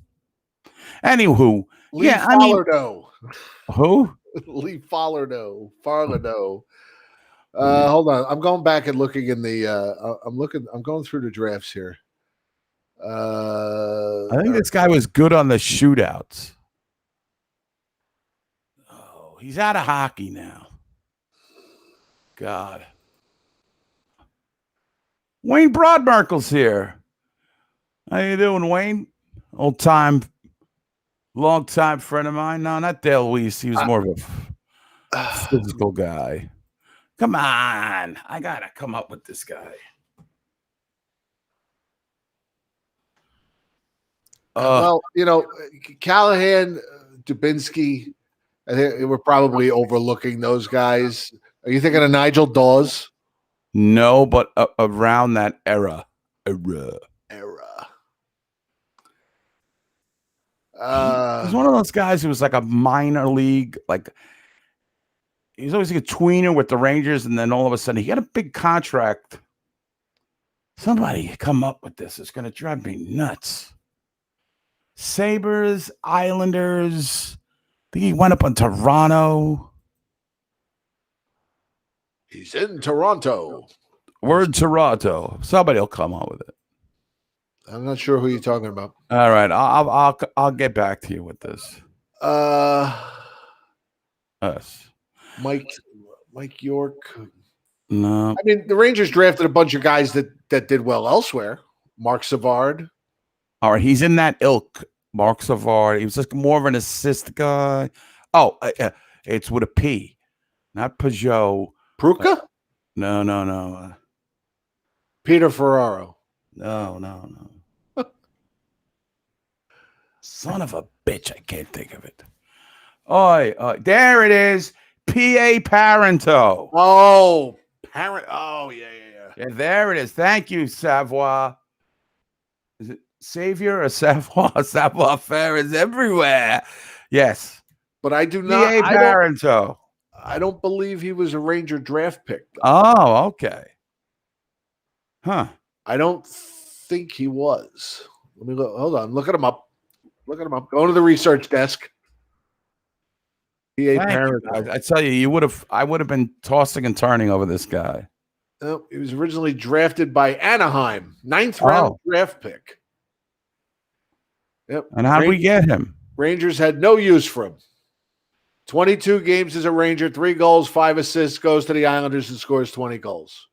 Anywho, Lee yeah, I mean, Fallardo. who? Lee Fallardo. Hold on. I'm going back and looking in the. I'm going through the drafts here. I think this guy was good on the shootouts. Oh, he's out of hockey now. God. Wayne Broadmerkel's here. How you doing, Wayne? Long time friend of mine. No, not Dale Weiss. He was more of a physical guy. Come on. I got to come up with this guy. Well, Callahan, Dubinsky, I think we're probably overlooking those guys. Are you thinking of Nigel Dawes? No, but around that era. He's one of those guys who was like a minor league, like he's always like a tweener with the Rangers, and then all of a sudden he got a big contract. Somebody come up with this. It's going to drive me nuts. Sabres, Islanders. I think he went up on Toronto. He's in Toronto. Word Toronto. Somebody will come up with it. I'm not sure who you're talking about. All right, I'll get back to you with this. Us. Mike York. No. I mean, the Rangers drafted a bunch of guys that did well elsewhere. Mark Savard. All right, he's in that ilk. Mark Savard. He was just more of an assist guy. Oh, it's with a P, not Peugeot. Pruka? No. Peter Ferraro. No. Son of a bitch, I can't think of it. There it is. P.A. Parento. Oh, Parent. Oh, yeah. Yeah, there it is. Thank you, Savoie. Is it Savior or Savoie? Savoie Fair is everywhere. Yes. But I do not. P.A. Parento. I don't believe he was a Ranger draft pick. Oh, okay. Huh. I don't think he was. Let me look. Hold on. Look him up. Go to the research desk. P.A. Parento. I tell you, I would have been tossing and turning over this guy. No, he was originally drafted by Anaheim, 9th round draft pick. Yep. And how did we get him? Rangers had no use for him. 22 games as a Ranger, 3 goals, 5 assists, goes to the Islanders and scores 20 goals.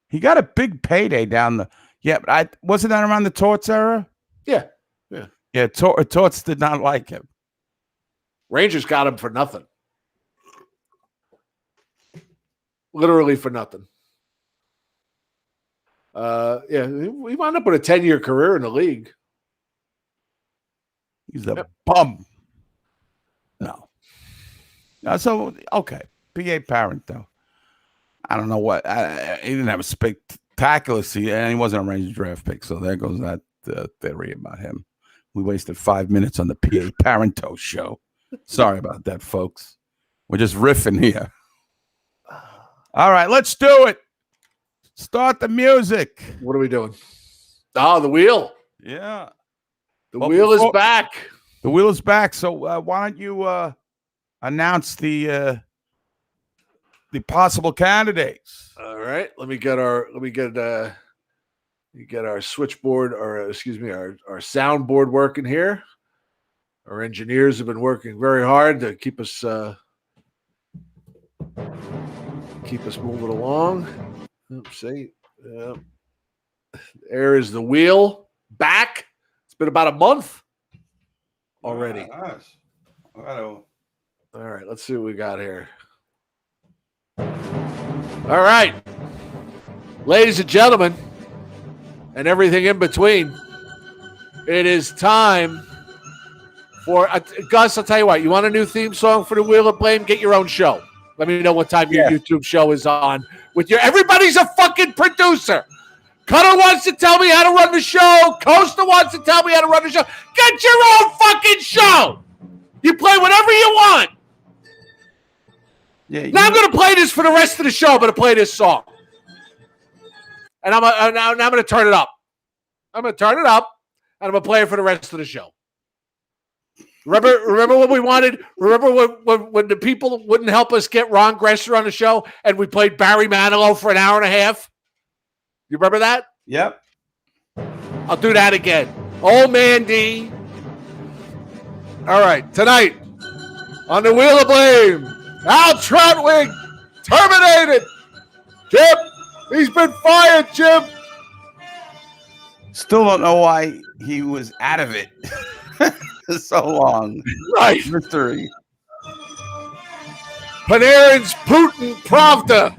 He got a big payday down the. Yeah, but wasn't that around the Torts era? Yeah. Torts did not like him. Rangers got him for nothing. Literally for nothing. He wound up with a 10-year career in the league. He's a bum. No. So, okay. P.A. Parento. I don't know what. He didn't have a spectacular season, and he wasn't a Ranger draft pick, so there goes that theory about him. We wasted 5 minutes on the P.A. Parento show. Sorry about that, folks. We're just riffing here. All right, let's do it. Start the music. What are we doing? Oh, the wheel. Yeah. The wheel is back. The wheel is back. So why don't you announce the possible candidates? All right. Let me get our switchboard, or our soundboard working here. Our engineers have been working very hard to keep us moving along. Oops, see, there is the wheel back. It's been about a month already. Nice. All right, let's see what we got here. All right, ladies and gentlemen, and everything in between. It is time for Gus. I'll tell you what. You want a new theme song for the Wheel of Blame? Get your own show. Let me know what time your YouTube show is on. With your everybody's a fucking producer. Cutter wants to tell me how to run the show. Costa wants to tell me how to run the show. Get your own fucking show. You play whatever you want. Yeah. Now I'm going to play this for the rest of the show. I'm going to play this song. And I'm going to turn it up. I'm going to turn it up, and I'm going to play it for the rest of the show. Remember what we wanted? Remember when the people wouldn't help us get Ron Gresser on the show, and we played Barry Manilow for an hour and a half? You remember that? Yep. I'll do that again. Old Man D. All right, tonight on the Wheel of Blame, Al Trotwig terminated. Jim, he's been fired, Jim. Still don't know why he was out of it so long. Right. Mystery. Panarin's Putin Pravda.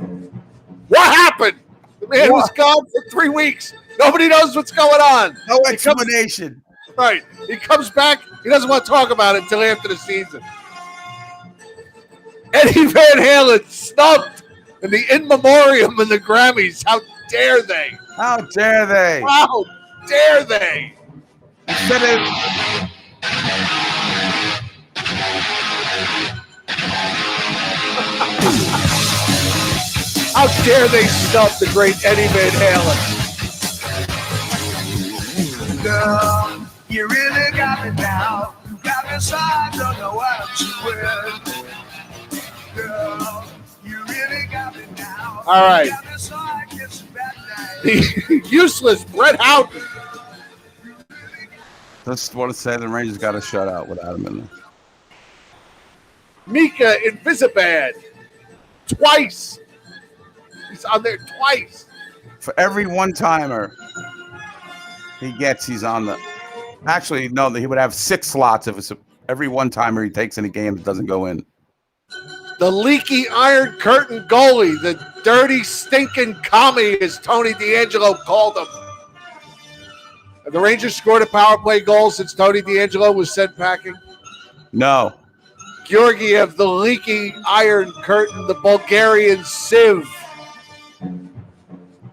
What happened? The man was gone for 3 weeks. Nobody knows what's going on. No explanation. Right. He comes back. He doesn't want to talk about it until after the season. Eddie Van Halen snubbed in the in memoriam in the Grammys. How dare they? How dare they? How dare they? Instead of how dare they snub the great Eddie Van Halen? Girl, you really got me now. You got me so I don't know what to wear. Girl, you really got me now. All right. You got me so I get some bad night. The useless Brett Houghton. just want to say the Rangers got a shutout without him in there. Mika Invisibad. Twice. He's on there twice. For every one-timer he gets, he's on the. Actually, no, he would have 6 slots if it's every one-timer he takes in a game that doesn't go in. The leaky Iron Curtain goalie, the dirty, stinking commie, as Tony D'Angelo called him. Have the Rangers scored a power play goal since Tony D'Angelo was sent packing? No. Georgiev, the leaky Iron Curtain, the Bulgarian sieve.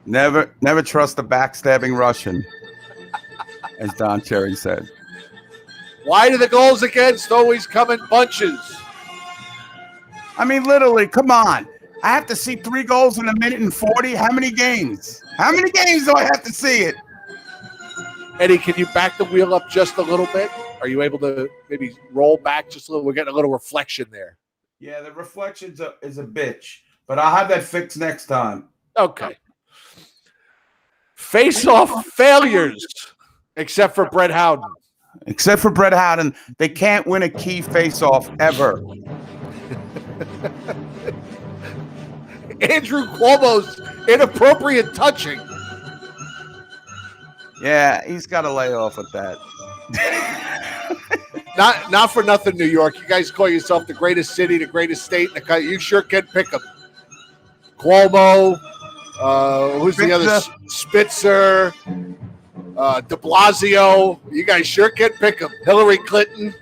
Never trust a backstabbing Russian, as Don Cherry said. Why do the goals against always come in bunches? I mean, literally, come on. I have to see 3 goals in a minute and 40? How many games? How many games do I have to see it? Eddie, can you back the wheel up just a little bit? Are you able to maybe roll back just a little? We're getting a little reflection there. Yeah, the reflection is a bitch, but I'll have that fixed next time. Okay. Face-off failures, except for Brett Houghton. Except for Brett Houghton, they can't win a key face-off ever. Andrew Cuomo's inappropriate touching. Yeah, he's got to lay off with that. Not for nothing, New York. You guys call yourself the greatest city, the greatest state in the country. You sure can pick them. Cuomo, who's the other? Spitzer, de Blasio. You guys sure can pick them. Hillary Clinton.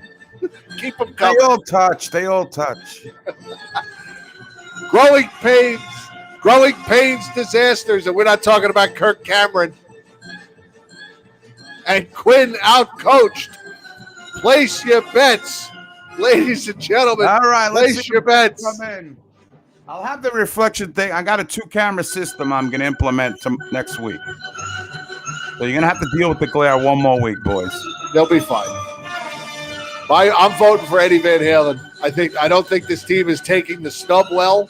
Keep them coming. They all touch. Growing pains, disasters, and we're not talking about Kirk Cameron. And Quinn outcoached. Place your bets, ladies and gentlemen. All right, place your bets. Come in. I'll have the reflection thing. I got a 2-camera system I'm going to implement next week. So you're going to have to deal with the glare one more week, boys. They'll be fine. I'm voting for Eddie Van Halen. I don't think this team is taking the snub well.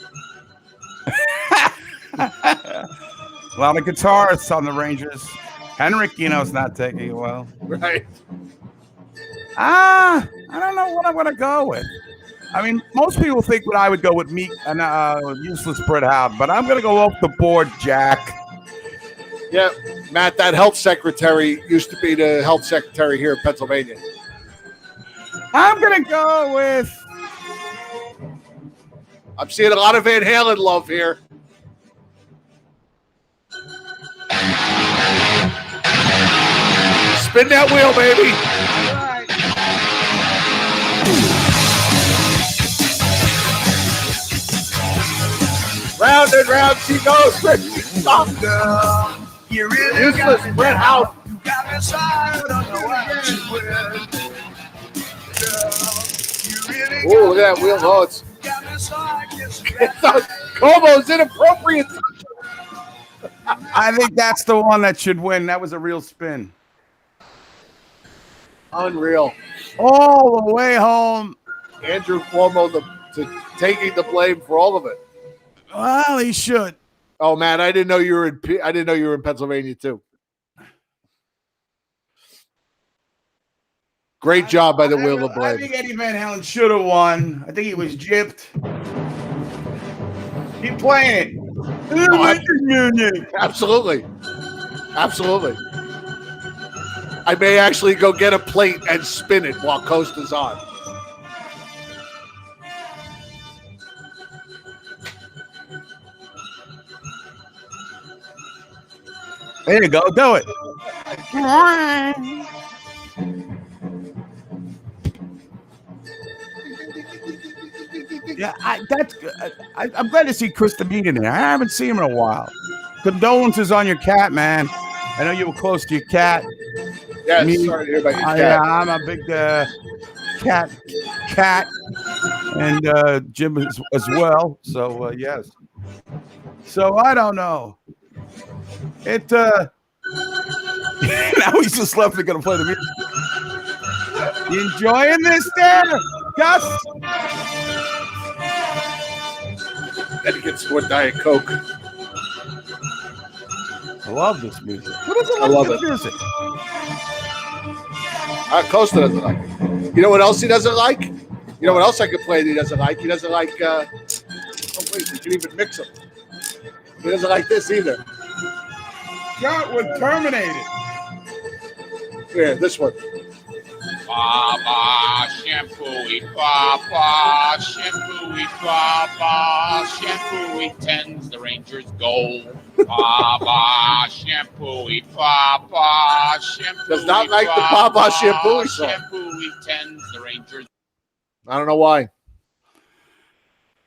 Well, the guitarist on the Rangers, Henrik, is not taking it well. Right. I don't know what I'm going to go with. I mean, most people think what I would go with me and useless Brett Houghton, but I'm going to go off the board, Jack. Yeah, Matt, that health secretary used to be the health secretary here in Pennsylvania. I'm going to go with... I'm seeing a lot of Van Halen love here. Spin that wheel, baby. Round and round she goes. Girl, you really Useless got me Brett down. House. You got me so I don't know what you will. Girl, you really Oh, look at that wheel. Oh, it's got me so I just Como's inappropriate. I think that's the one that should win. That was a real spin. Unreal. All the way home. Andrew Cuomo taking the blame for all of it. Well, he should. Oh man, I didn't know you were in Pennsylvania too. Great job by the Wheel of I Blame. think Eddie Van Halen should have won. I think he was gypped. Keep playing it. Absolutely. Absolutely. I may actually go get a plate and spin it while Costa's on. There you go. Do it. Yeah, I'm glad to see Chris the Meat in there. I haven't seen him in a while. Condolences on your cat, man. I know you were close to your cat. Yeah, sorry to hear about your cat. Yeah, I'm a big cat, and Jim as well. So yes. So I don't know. It now he's just left. They're gonna play the music. You enjoying this, there, Gus? Then he gets more Diet Coke. I love this music. Who doesn't I love this it. music? Costa doesn't like it. You know what else he doesn't like? You know what else I could play that he doesn't like? He doesn't like. Oh wait, you can even mix them. He doesn't like this either. Scott was terminated. Yeah, this one. Baba, shampoo, Baba, shampoo, Baba, shampoo, tends the Rangers' goal. Baba, shampoo, Baba, shampoo. Does not like the Baba shampoo song. Shampoo, tends the Rangers. I don't know why.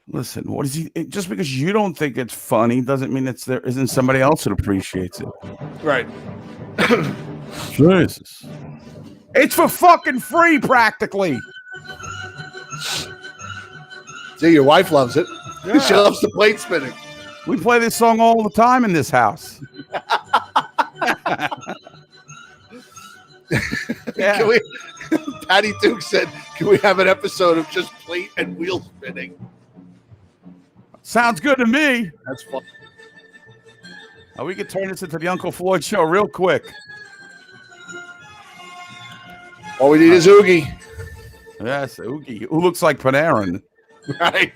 Listen, what is he? Just because you don't think it's funny doesn't mean there isn't somebody else that appreciates it. Right. Jesus. It's for fucking free, practically. See, your wife loves it. Yeah. She loves the plate spinning. We play this song all the time in this house. Yeah. Can we, Patty Duke said, can we have an episode of just plate and wheel spinning? Sounds good to me. That's fun. We could turn this into the Uncle Floyd show real quick. All we need is Oogie. Yes, Oogie, who looks like Panarin. Right.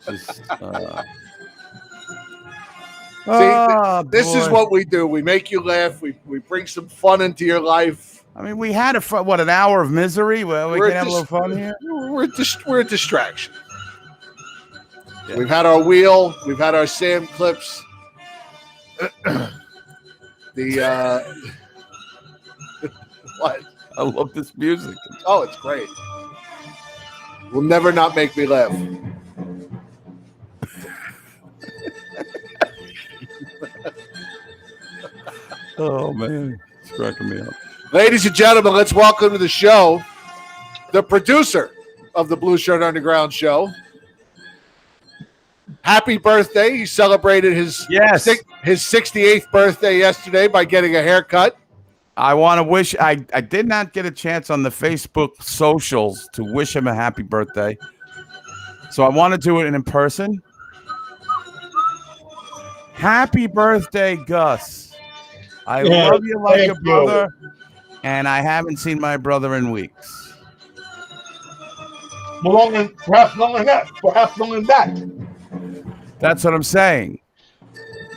Just, this is what we do. We make you laugh. We bring some fun into your life. I mean, we had an hour of misery. Well, we can have a little fun here. We're a distraction. Yeah. We've had our wheel. We've had our Sam clips. What? I love this music. Oh, it's great. Will never not make me laugh. Oh, man. It's cracking me up. Ladies and gentlemen, let's welcome to the show the producer of the Blueshirt Underground show. Happy birthday. He celebrated his 68th birthday yesterday by getting a haircut. I want to wish I did not get a chance on the Facebook socials to wish him a happy birthday. So I want to do it in person. Happy birthday, Gus. I love you like a brother, and I haven't seen my brother in weeks. Perhaps longer than that. That's what I'm saying.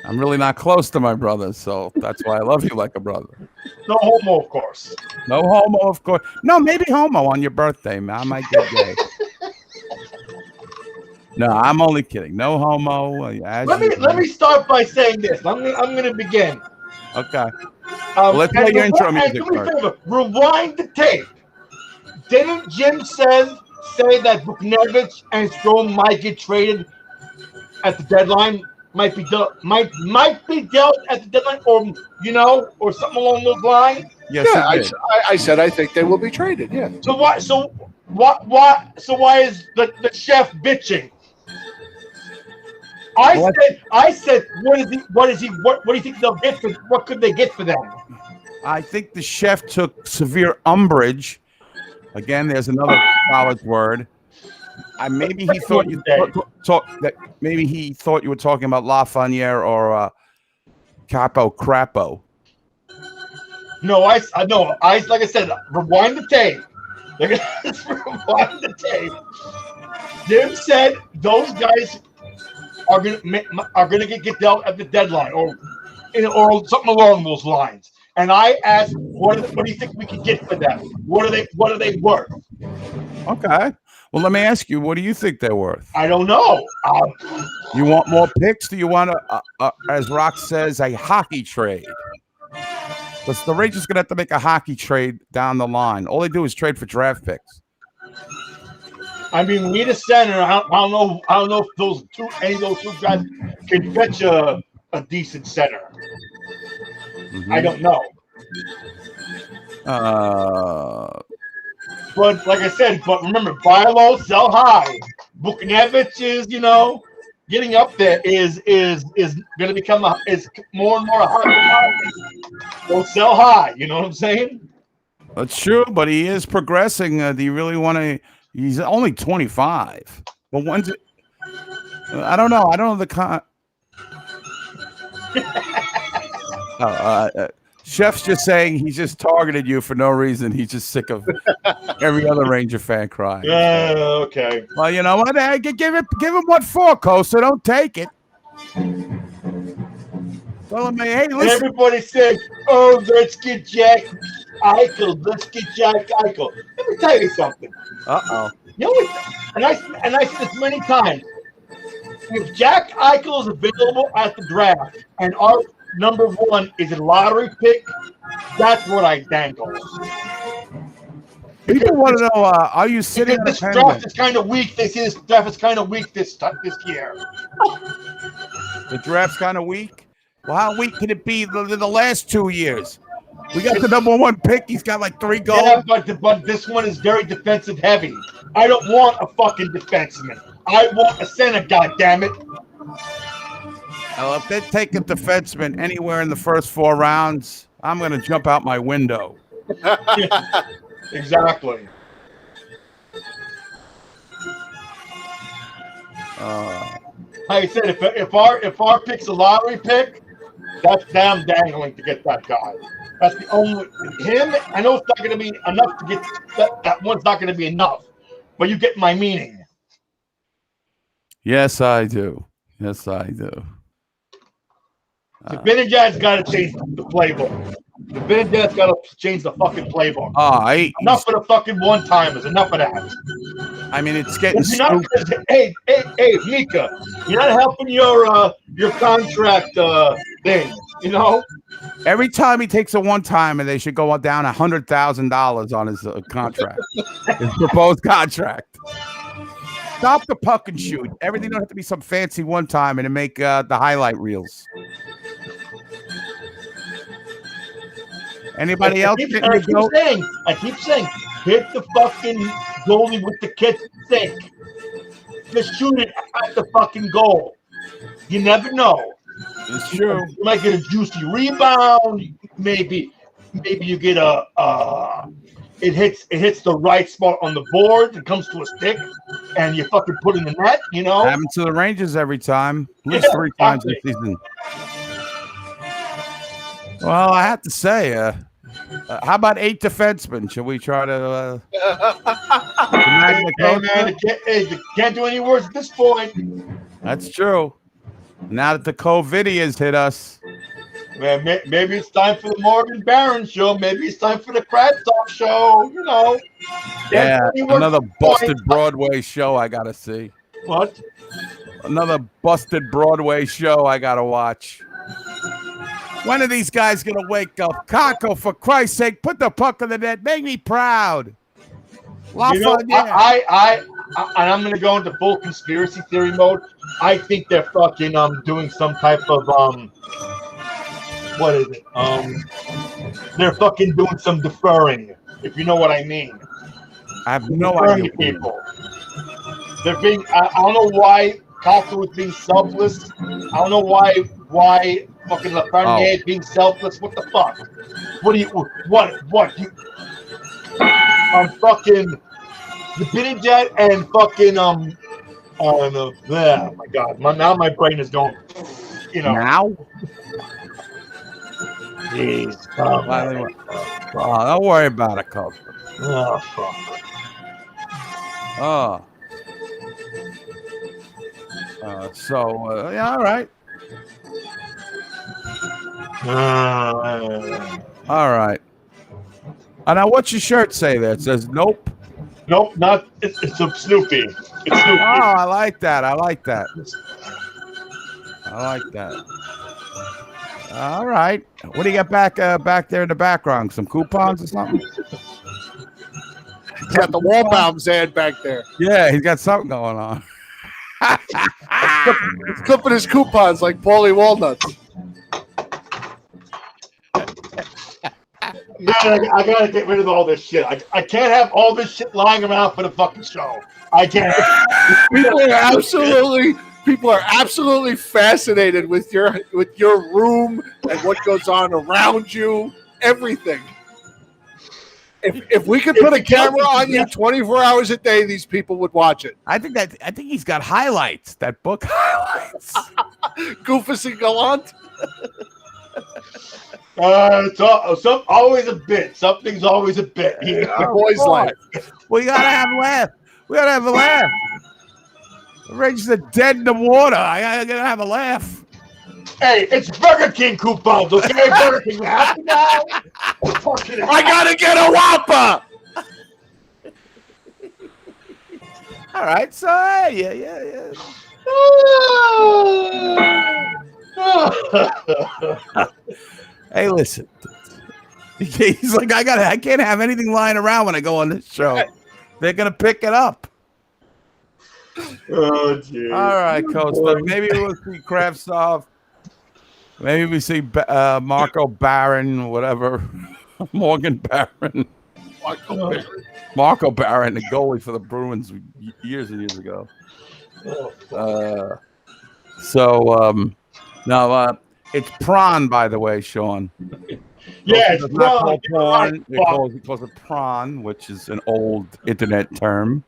I'm really not close to my brother, so that's why I love you like a brother. No homo, of course. No homo, of course. No, maybe homo on your birthday, man. I might get gay. No, I'm only kidding. No homo. Let me start by saying this. I'm gonna begin. Okay. Let's play your intro music Do me a first. favor, rewind the tape. Didn't Jim say that Buchnevich and Strome might get traded at the deadline? Might be dealt at the deadline, or something along those lines. Yes, Yeah, he did. I said I think they will be traded. Yeah. So why? So why is the chef bitching? I said, what do you think they'll get for? What could they get for them? I think the chef took severe umbrage. Again, there's another college word. Maybe he thought you maybe he thought you were talking about Lafreniere or Capo Crapo. No, like I said, rewind the tape. Rewind the tape. Jim said those guys are gonna get dealt at the deadline, or something along those lines. And I asked, what do you think we can get for them? What are they worth? Okay. Well, let me ask you, what do you think they're worth? I don't know. You want more picks? Do you want as Rock says, a hockey trade? Because the Rangers going to have to make a hockey trade down the line. All they do is trade for draft picks. I mean, we need a center. I don't know if any of those two guys can fetch a decent center. Mm-hmm. I don't know. But like I said, remember, buy low, sell high. Buchnevich is, getting up there is going to become more and more a high. Go sell high. You know what I'm saying? That's true, but he is progressing. Do you really want to? He's only 25. But when's it? I don't know. I don't know the Chef's just saying he's just targeted you for no reason. He's just sick of every other Ranger fan crying. Yeah, okay. Well, you know what? Give him what for, Costa. Don't take it. Tell him, hey, listen. Everybody said, "Oh, let's get Jack Eichel. Let's get Jack Eichel." Let me tell you something. And I said this many times. If Jack Eichel is available at the draft, and our number one is a lottery pick, that's what I dangle. People want to know, are you sitting on this a draft is kind of weak. They say this draft is kind of weak this year. The draft's kind of weak? Well, how weak can it be the last 2 years? We got the number one pick. He's got like 3 goals. Yeah, but this one is very defensive heavy. I don't want a fucking defenseman. I want a center, goddammit. Well, if they take a defenseman anywhere in the first 4 rounds, I'm going to jump out my window. Exactly. Like I said, if our pick's a lottery pick, that's damn dangling to get that guy. That's the only him. I know it's not going to be enough to get that one's not going to be enough, but you get my meaning. Yes, I do. Yes, I do. The Benedet's got to change the playbook. The Benedet's got to change the fucking playbook. Enough of the fucking one-timers. Enough of that. I mean, it's getting stupid. Hey, Mika, you're not helping your contract thing. You know. Every time he takes a one-timer, they should go down $100,000 on his contract, his proposed contract. Stop the puck and shoot. Everything don't have to be some fancy one-time and to make the highlight reels. Anybody else? I keep saying, hit the fucking goalie with the kitchen sink. Just shoot it at the fucking goal. You never know. It's true. You might get a juicy rebound. Maybe you get it hits the right spot on the board. It comes to a stick, and you fucking put in the net. You know, happens to the Rangers every time, at least 3 times this season. Well, I have to say, how about 8 defensemen? Should we try to? Hey, man, you can't do any worse at this point. That's true. Now that the COVID has hit us. Man, maybe it's time for the Morgan Barron show. Maybe it's time for the Kravtsov show. You know. Yeah, another busted Broadway show I gotta see. What? Another busted Broadway show I gotta watch. When are these guys going to wake up? Kako, for Christ's sake, put the puck in the net. Make me proud. You know, and I'm gonna go into full conspiracy theory mode. I think they're fucking doing some type of what is it? They're fucking doing some deferring, if you know what I mean. I have no Deferring idea. people. They're being. I don't know why Kaku is being selfless. I don't know why fucking Lafreniere is being selfless. What the fuck? What do you? What you? Fucking the Bitty Jet and fucking oh my god, now my brain is going, you know. Now? Jeez, don't worry about it, Coach. Oh fuck. Yeah, all right. All right. Now, what's your shirt say there? It says nope. Nope, not. It's a Snoopy. It's Snoopy. Oh, I like that. All right. What do you got back there in the background? Some coupons or something? He's got the Wallbaum's ad back there. Yeah, he's got something going on. He's clipping his coupons like Paulie Walnuts. I gotta get rid of all this shit. I can't have all this shit lying around for the fucking show. I can't. People are absolutely fascinated with your room and what goes on around you. Everything. If we could put a camera on you 24 hours a day, these people would watch it. I think he's got highlights. That book highlights. Goofus and Gallant. It's always a bit. Something's always a bit. The boys' life. We gotta have a laugh. The Rangers are dead in the water. I gotta have a laugh. Hey, it's Burger King coupons, okay? Burger King, you happy now? I gotta get a Whopper. All right, so yeah. Hey, listen. He's like, I can't have anything lying around when I go on this show. They're gonna pick it up. Oh, geez. All right, Coach. Maybe we'll see Kravtsov. Maybe we see Marco Barron, whatever. Morgan Barron. Marco Barron, the goalie for the Bruins years and years ago. No, it's prawn, by the way, Sean. Yeah, it's prawn. He calls it prawn, which is an old internet term.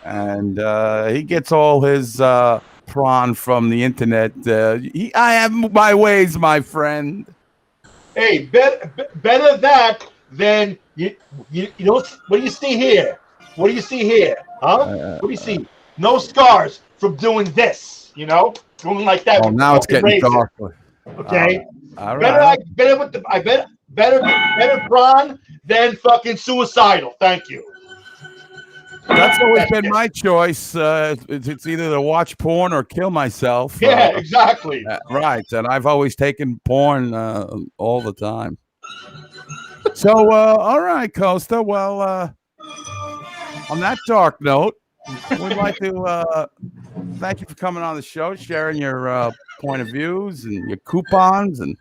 And he gets all his prawn from the internet. I have my ways, my friend. Hey, better that than you know. What do you see here? What do you see here? Huh? What do you see? No scars from doing this. You know, doing like that. Oh, now it's getting darker. Okay. All right. Better prawn than fucking suicidal. Thank you. That's always been my choice. It's either to watch porn or kill myself. Yeah, exactly. Right, and I've always taken porn all the time. So, all right, Costa. Well, on that dark note, we'd like to thank you for coming on the show, sharing your point of views and your coupons. And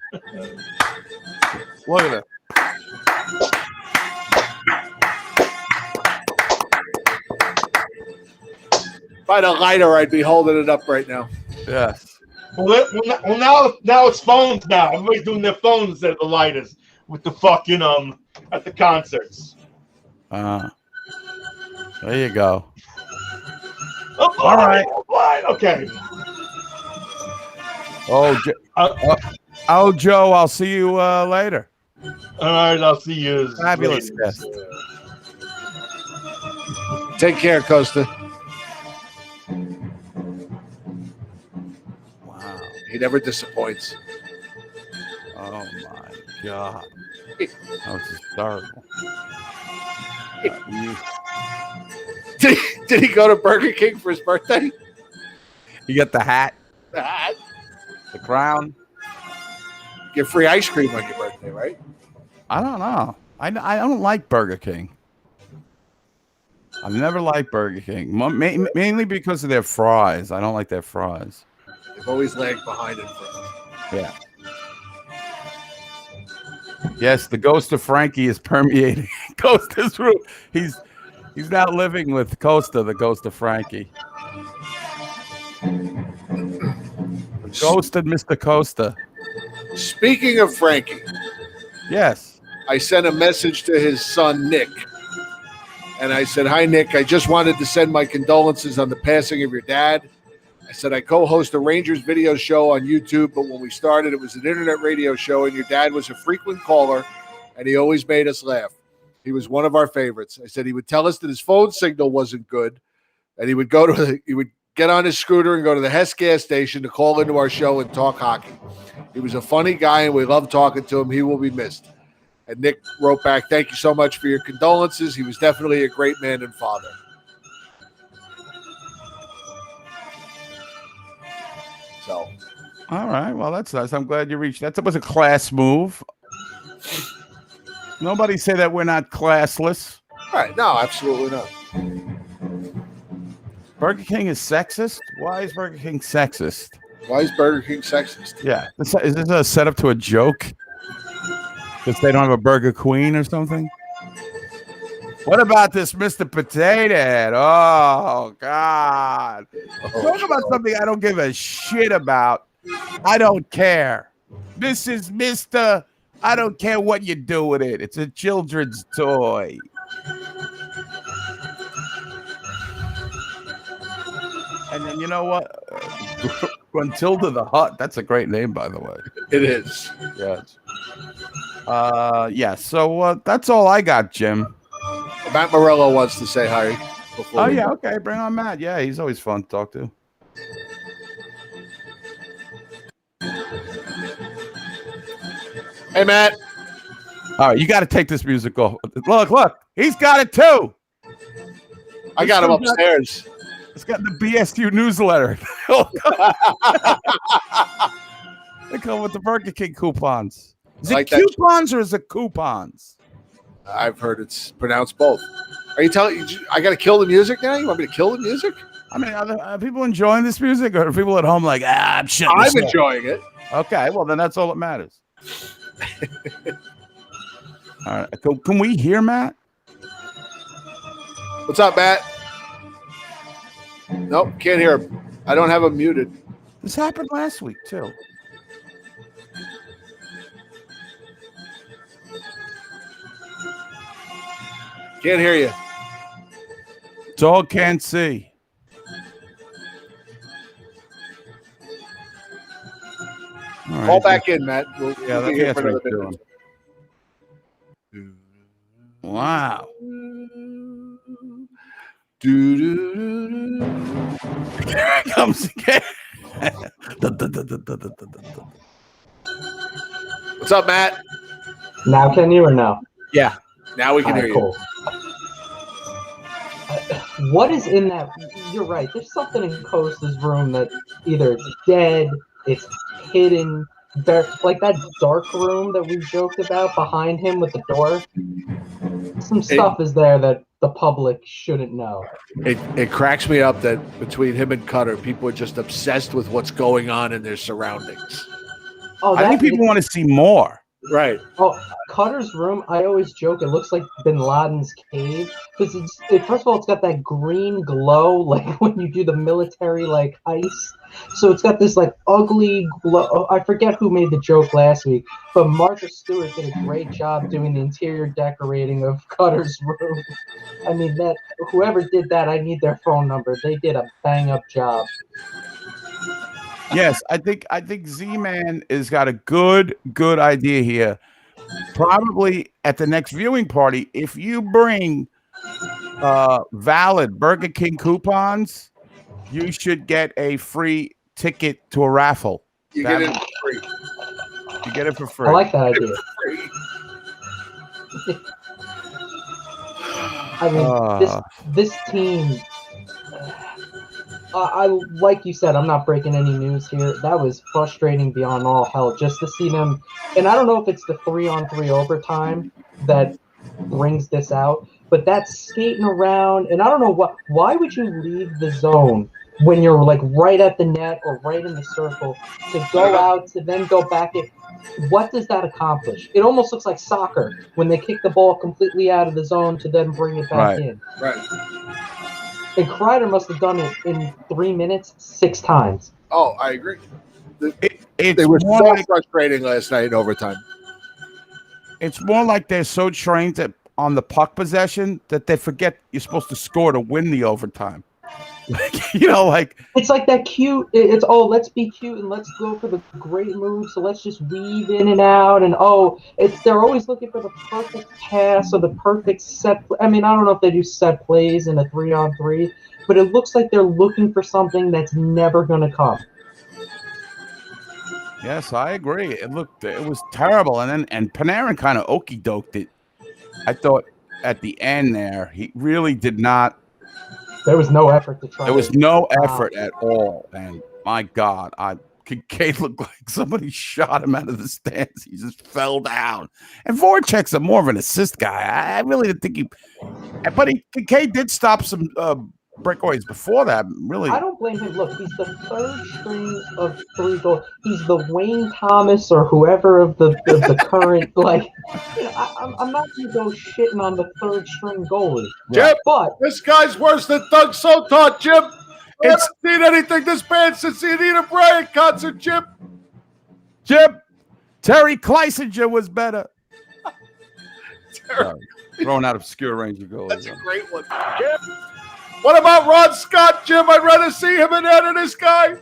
look at it. If I had a lighter, I'd be holding it up right now. Yes. Well, now it's phones. Now everybody's doing their phones instead of the lighters with the fucking at the concerts. There you go. All right. Okay. Joe, I'll see you later. All right, I'll see you. Fabulous guest. Take care, Costa. Wow. He never disappoints. Oh my God. That was hysterical. Did he go to Burger King for his birthday? You got the hat, The hat. the crown. get free ice cream on your birthday, right? I don't know. I don't like Burger King. I've never liked Burger King, mainly because of their fries. I don't like their fries. They've always lagged behind in front. Yeah. Yes, the ghost of Frankie is permeating Costa's room. He's now living with Costa, the ghost of Frankie. Ghosted Mr. Costa. Speaking of Frankie, yes, I sent a message to his son Nick, and I said, "Hi Nick, I just wanted to send my condolences on the passing of your dad. I said I co-host a Rangers video show on YouTube, but when we started, it was an internet radio show, and your dad was a frequent caller, and he always made us laugh. He was one of our favorites." I said he would tell us that his phone signal wasn't good, and he would get on his scooter and go to the Hess gas station to call into our show and talk hockey. He was a funny guy, and we loved talking to him. He will be missed. And Nick wrote back, "Thank you so much for your condolences. He was definitely a great man and father." So, all right. Well, that's nice. I'm glad you reached. That was a class move. Nobody say that we're not classless. All right. No, absolutely not. Burger King is sexist? Why is Burger King sexist? Why is Burger King sexist? Yeah. Is this a setup to a joke? Because they don't have a Burger Queen or something? What about this Mr. Potato Head? Oh, God. Talk about something I don't give a shit about. I don't care. This is Mr. I don't care what you do with it. It's a children's toy. And then you know what? Gruntilda the Hut. That's a great name, by the way. It is. Yes. Yeah. So that's all I got, Jim. Matt Morello wants to say hi. Oh yeah. Okay. Bring on Matt. Yeah, he's always fun to talk to. Hey, Matt. All right, you got to take this music off. Look. He's got it too. I got him upstairs. It's got the BSU newsletter. They come with the Burger King coupons. Is it coupons or is it coupons? I've heard it's pronounced both. Are you telling? I got to kill the music now? You want me to kill the music? I mean, are people enjoying this music, or are people at home like, I'm shutting this I'm enjoying it. Okay, well then that's all that matters. All right, can we hear Matt? What's up, Matt? Nope, can't hear him. I don't have him muted. This happened last week too. Can't hear you. Dog can't see. Right. Call back in, Matt. We'll that's be here for what another we're doing. Wow. Here it comes again. What's up, Matt? Now can you or no? Yeah. Now we can hear cool. What is in that? You're right. There's something in Costa's room that either it's dead, it's hidden. Like that dark room that we joked about behind him with the door. Some stuff is there that the public shouldn't know. It cracks me up that between him and Cutter, people are just obsessed with what's going on in their surroundings. Oh, I think people want to see more. Right. Oh, Cutter's room, I always joke, it looks like Bin Laden's cave. Because first of all, it's got that green glow, like when you do the military, like, ice. So it's got this, like, ugly glow. Oh, I forget who made the joke last week, but Martha Stewart did a great job doing the interior decorating of Cutter's room. I mean, that whoever did that, I need their phone number. They did a bang-up job. Yes, I think Z-Man has got a good idea here. Probably at the next viewing party, if you bring valid Burger King coupons, you should get a free ticket to a raffle. You get it for free. You get it for free. I like that idea. I mean, this team. I like you said, I'm not breaking any news here. That was frustrating beyond all hell just to see them. And I don't know if it's the 3-on-3 overtime that brings this out, but that's skating around. And I don't know why would you leave the zone when you're like right at the net or right in the circle to go out to then go back in? What does that accomplish? It almost looks like soccer when they kick the ball completely out of the zone to then bring it back in. Right. And Kreider must have done it in 3 minutes 6 times. Oh, I agree. It's They were more so like, frustrating last night in overtime. it's more like they're so trained on the puck possession that they forget you're supposed to score to win the overtime. Like it's like that cute. It's let's be cute and let's go for the great move. So let's just weave in and out, and they're always looking for the perfect pass or the perfect set. I mean, I don't know if they do set plays in a 3-on-3, but it looks like they're looking for something that's never going to come. Yes, I agree. It was terrible, and Panarin kind of okey doked it. I thought at the end there, he really did not. There was no effort to try. There was no effort at all, and my God, Kincaid looked like somebody shot him out of the stands. He just fell down. And Voracek's more of an assist guy. I really didn't think but Kincaid did stop some breakaways before that. Really, I don't blame him. Look, he's the third string of 3 goals. He's the Wayne Thomas or whoever of the current. Like, I'm not going to go shitting on the third string goalie. Jim, but this guy's worse than Doug Sotot, Jim. I haven't seen anything this bad since the Anita Bryant concert, Jim. Terry Kleisinger was better. Throwing out obscure Ranger goals. That's a great one. Jim. What about Ron Scott, Jim? I'd rather see him in that than this guy.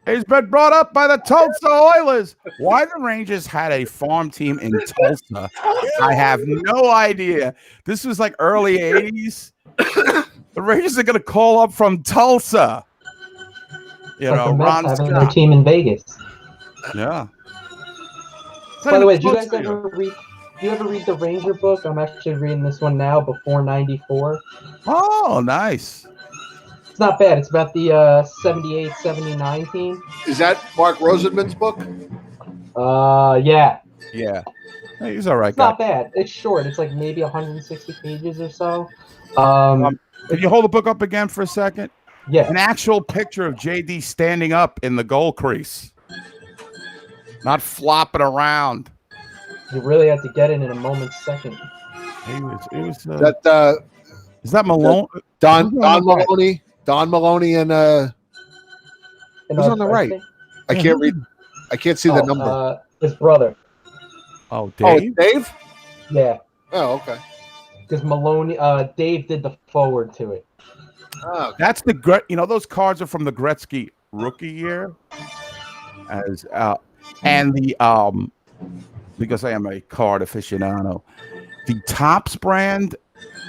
He's been brought up by the Tulsa Oilers. Why the Rangers had a farm team in Tulsa, I have no idea. This was like early 80s. The Rangers are going to call up from Tulsa. Ron having Scott. their team in Vegas. Yeah. By the way, do you guys ever read the Ranger book? I'm actually reading this one now, before 94. Oh, nice. It's not bad. It's about the 78-79 team. Is that Mark Rosenman's book? Yeah. Yeah. Hey, he's all right. It's not bad. It's short. It's like maybe 160 pages or so. Can you hold the book up again for a second? Yeah. An actual picture of JD standing up in the goal crease, not flopping around. You really had to get it in a moment's second. It was that. Is that Malone? Don Maloney. Don Maloney and who's on the right? I can't read. I can't see the number. His brother. Oh, Dave. Oh, Dave. Yeah. Oh, okay. Because Maloney, Dave did the forward to it. Oh, okay. That's those cards are from the Gretzky rookie year. And the because I am a card aficionado, the Topps brand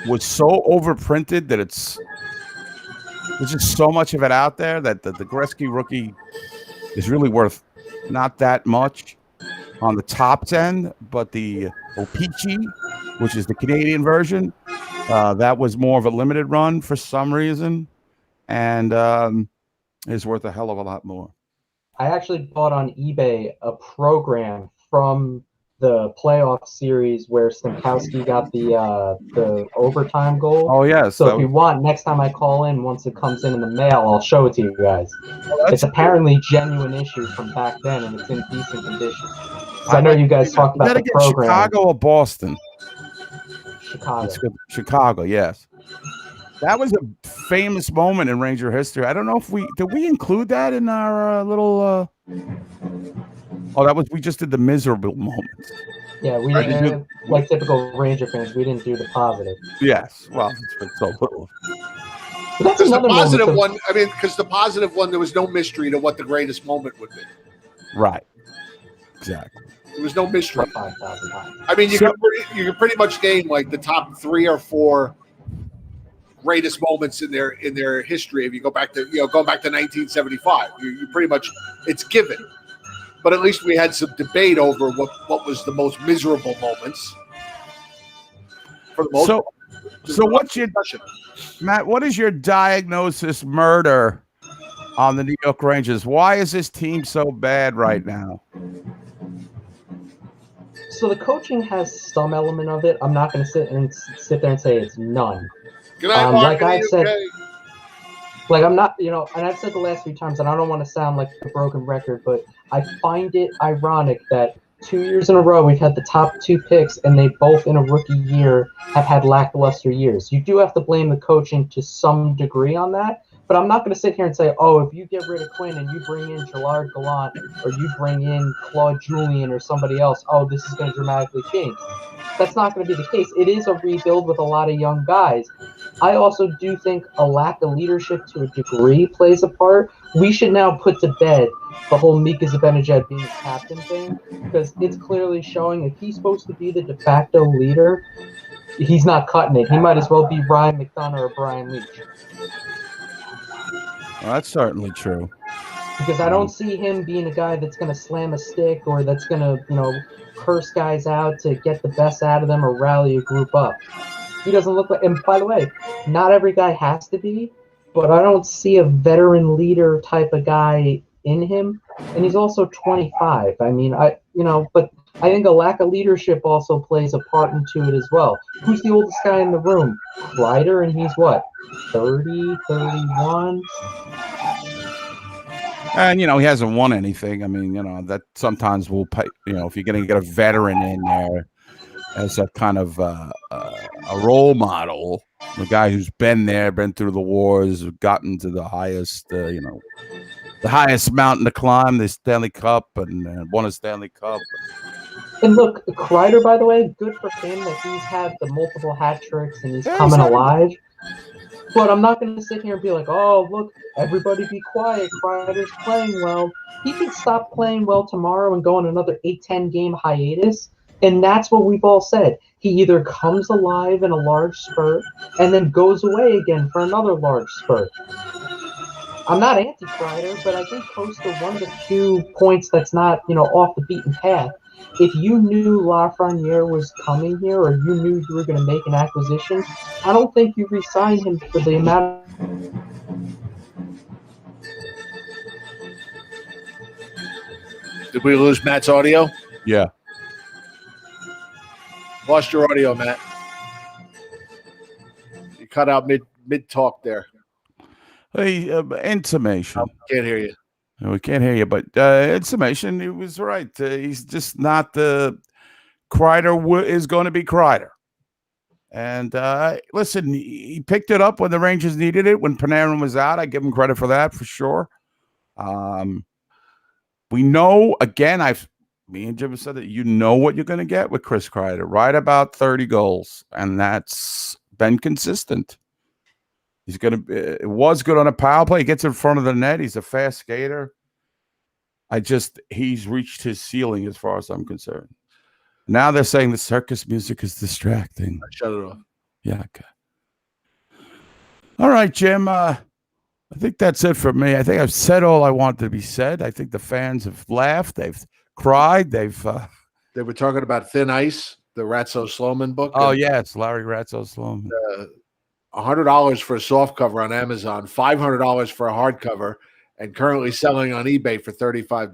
was so overprinted that there's just so much of it out there that the Gretzky rookie is really worth not that much on the Topps end, but the O-Pee-Chee, which is the Canadian version, that was more of a limited run for some reason, and is worth a hell of a lot more. I actually bought on eBay a program from the playoff series where Stankowski got the overtime goal. Oh, yes. So if you want, next time I call in, once it comes in the mail, I'll show it to you guys. It's apparently genuine issue from back then, and it's in decent condition. I know you guys talked about the program. Chicago or Boston? Chicago. Chicago, yes. That was a famous moment in Ranger history. I don't know if did we include that in our little. We just did the miserable moments. Yeah, we didn't, like typical Ranger fans, we didn't do the positive. Yes, well, it's been so little. But that's Because the another positive one, because the positive one, there was no mystery to what the greatest moment would be. Right. Exactly. There was no mystery. 5,000 times. I mean, you can pretty much name like the top 3 or 4 greatest moments in their history. If you go back to 1975, you pretty much, it's given. But at least we had some debate over what was the most miserable moments. For the most part. So what's your Matt? What is your diagnosis? Murder on the New York Rangers. Why is this team so bad right now? So the coaching has some element of it. I'm not going to sit there and say it's none. Good night, Mark. Like I've said, like I'm not, and I've said the last few times, and I don't want to sound like a broken record, but I find it ironic that 2 years in a row we've had the top 2 picks, and they both in a rookie year have had lackluster years. You do have to blame the coaching to some degree on that, but I'm not going to sit here and say, oh, if you get rid of Quinn and you bring in Gillard Gallant or you bring in Claude Julien or somebody else, oh, this is going to dramatically change. That's not going to be the case. It is a rebuild with a lot of young guys. I also do think a lack of leadership to a degree plays a part. We should now put to bed the whole Mika Zibanejad being a captain thing, because it's clearly showing if he's supposed to be the de facto leader, he's not cutting it. He might as well be Ryan McDonough or Brian Leach. Well, that's certainly true. Because I don't see him being a guy that's going to slam a stick or that's going to, curse guys out to get the best out of them or rally a group up. He doesn't look like, and by the way, not every guy has to be, but I don't see a veteran leader type of guy in him. And he's also 25. I mean, but I think a lack of leadership also plays a part into it as well. Who's the oldest guy in the room? Kreider, and he's what, 30, 31? And, he hasn't won anything. I mean, that sometimes will pay, if you're going to get a veteran in there as a kind of a role model, the guy who's been there, been through the wars, gotten to the highest, the highest mountain to climb, the Stanley Cup, and won a Stanley Cup. And look, Kreider, by the way, good for him that he's had the multiple hat tricks and he's coming alive. But I'm not going to sit here and be like, oh, look, everybody be quiet. Kreider's playing well. He can stop playing well tomorrow and go on another 8-10 game hiatus. And that's what we've all said. He either comes alive in a large spurt and then goes away again for another large spurt. I'm not anti-Kreider, but I think Costa, one of the few points that's not, off the beaten path. If you knew Lafreniere was coming here or you knew you were going to make an acquisition, I don't think you re-signed him for the amount of... Did we lose Matt's audio? Yeah. Lost your audio, Matt. You cut out mid talk there. Hey, intimation. Can't hear you. We can't hear you, but intimation, he was right. He's just not the Kreider is going to be Kreider. And listen, he picked it up when the Rangers needed it, when Panarin was out. I give him credit for that, for sure. We know, again, me and Jim said that you know what you're going to get with Chris Kreider, right about 30 goals, and that's been consistent. He's going to. It was good on a power play. He gets in front of the net. He's a fast skater. He's reached his ceiling as far as I'm concerned. Now they're saying the circus music is distracting. Shut it off. Yeah. Okay. All right, Jim. I think that's it for me. I think I've said all I wanted to be said. I think the fans have laughed. They've cried. They were talking about Thin Ice, the Ratso Sloman book. Oh, yes, Larry Ratso Sloman. $100 for a soft cover on Amazon, $500 for a hardcover, and currently selling on eBay for $35.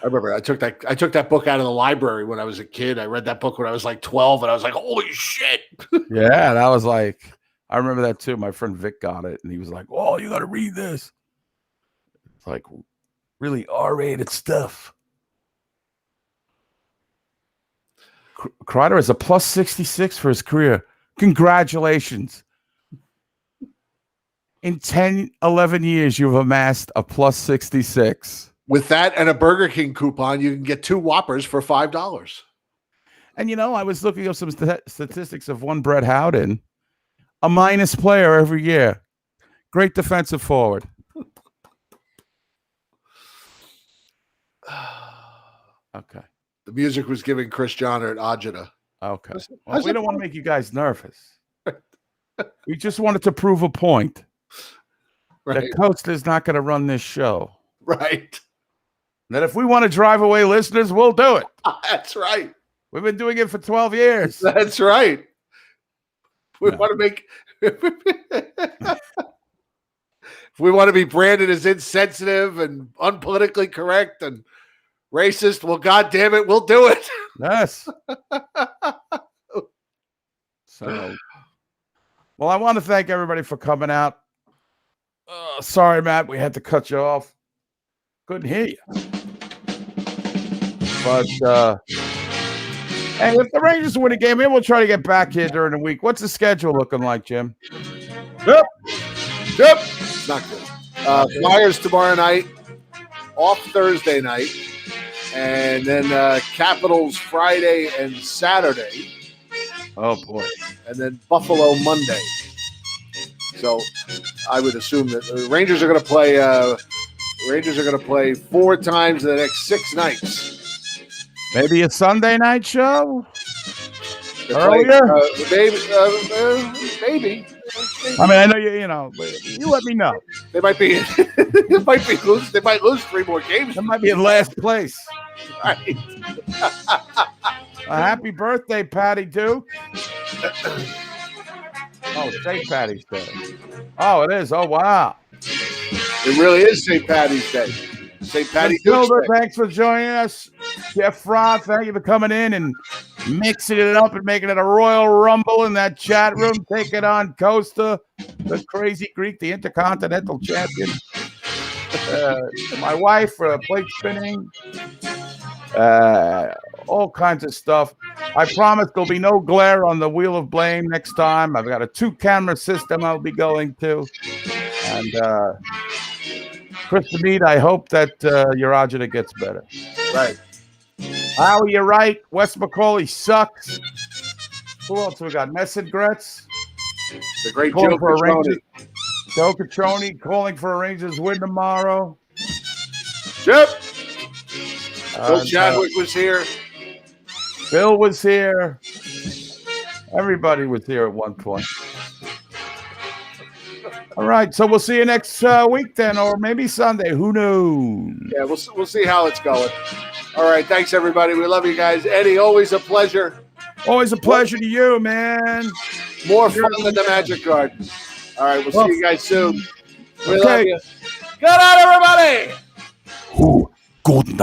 I remember I took that book out of the library when I was a kid. I read that book when I was like 12, and I was like, "Holy shit!" Yeah, that was like, I remember that too. My friend Vic got it, and he was like, "Oh, you got to read this." It's like really R-rated stuff. Kreider is a plus 66 for his career. Congratulations. In 10, 11 years, you've amassed a plus 66. With that and a Burger King coupon, you can get 2 Whoppers for $5. And, I was looking up some statistics of one Brett Howden, a minus player every year. Great defensive forward. Okay. The music was giving Chris Johnner at Ajita. Okay. Well, we don't want to make you guys nervous. We just wanted to prove a point. Right. That Coach is not going to run this show. Right. That if we want to drive away listeners, we'll do it. That's right. We've been doing it for 12 years. That's right. We want to make. If we want to be branded as insensitive and unpolitically correct and racist, well, God damn it, we'll do it. Yes. So, well, I want to thank everybody for coming out. Sorry, Matt, we had to cut you off. Couldn't hear you. But, hey, if the Rangers win a game, maybe we'll try to get back here during the week. What's the schedule looking like, Jim? Yep. It's not good. Flyers tomorrow night, off Thursday night, and then Capitals Friday and Saturday. Oh, boy. And then Buffalo Monday. So I would assume that the Rangers are going to play. Rangers are going to play 4 times in the next 6 nights. Maybe a Sunday night show. Earlier, maybe. I mean, I know you know. You let me know. They might be. They might lose 3 more games. They might be in last place. Right. Happy birthday, Patty Duke. Oh, St. Patty's Day. Oh, it is. Oh, wow. It really is St. Patty's Day. St. Patty Duke. Thanks for joining us. Jeff Froth, thank you for coming in and mixing it up and making it a Royal Rumble in that chat room. Taking on Costa, the Crazy Greek, the Intercontinental Champion. My wife, plate spinning. All kinds of stuff. I promise there'll be no glare on the Wheel of Blame next time. I've got a 2-camera system I'll be going to. And Chris Mead, I hope that your agita gets better. Right. Howie, you're right. Wes McCauley sucks. Who else we got? Nesson Gretz. The great Joe Catroni. Joe Catroni calling for a Rangers win tomorrow. Chip. Bill Chadwick was here. Bill was here. Everybody was here at one point. All right, so we'll see you next week then, or maybe Sunday. Who knows? Yeah, we'll see how it's going. All right, thanks everybody. We love you guys. Eddie, always a pleasure. Always a pleasure to you, man. More fun than the Magic Garden. All right, we'll see you guys soon. We love you. Good night, everybody. Good night.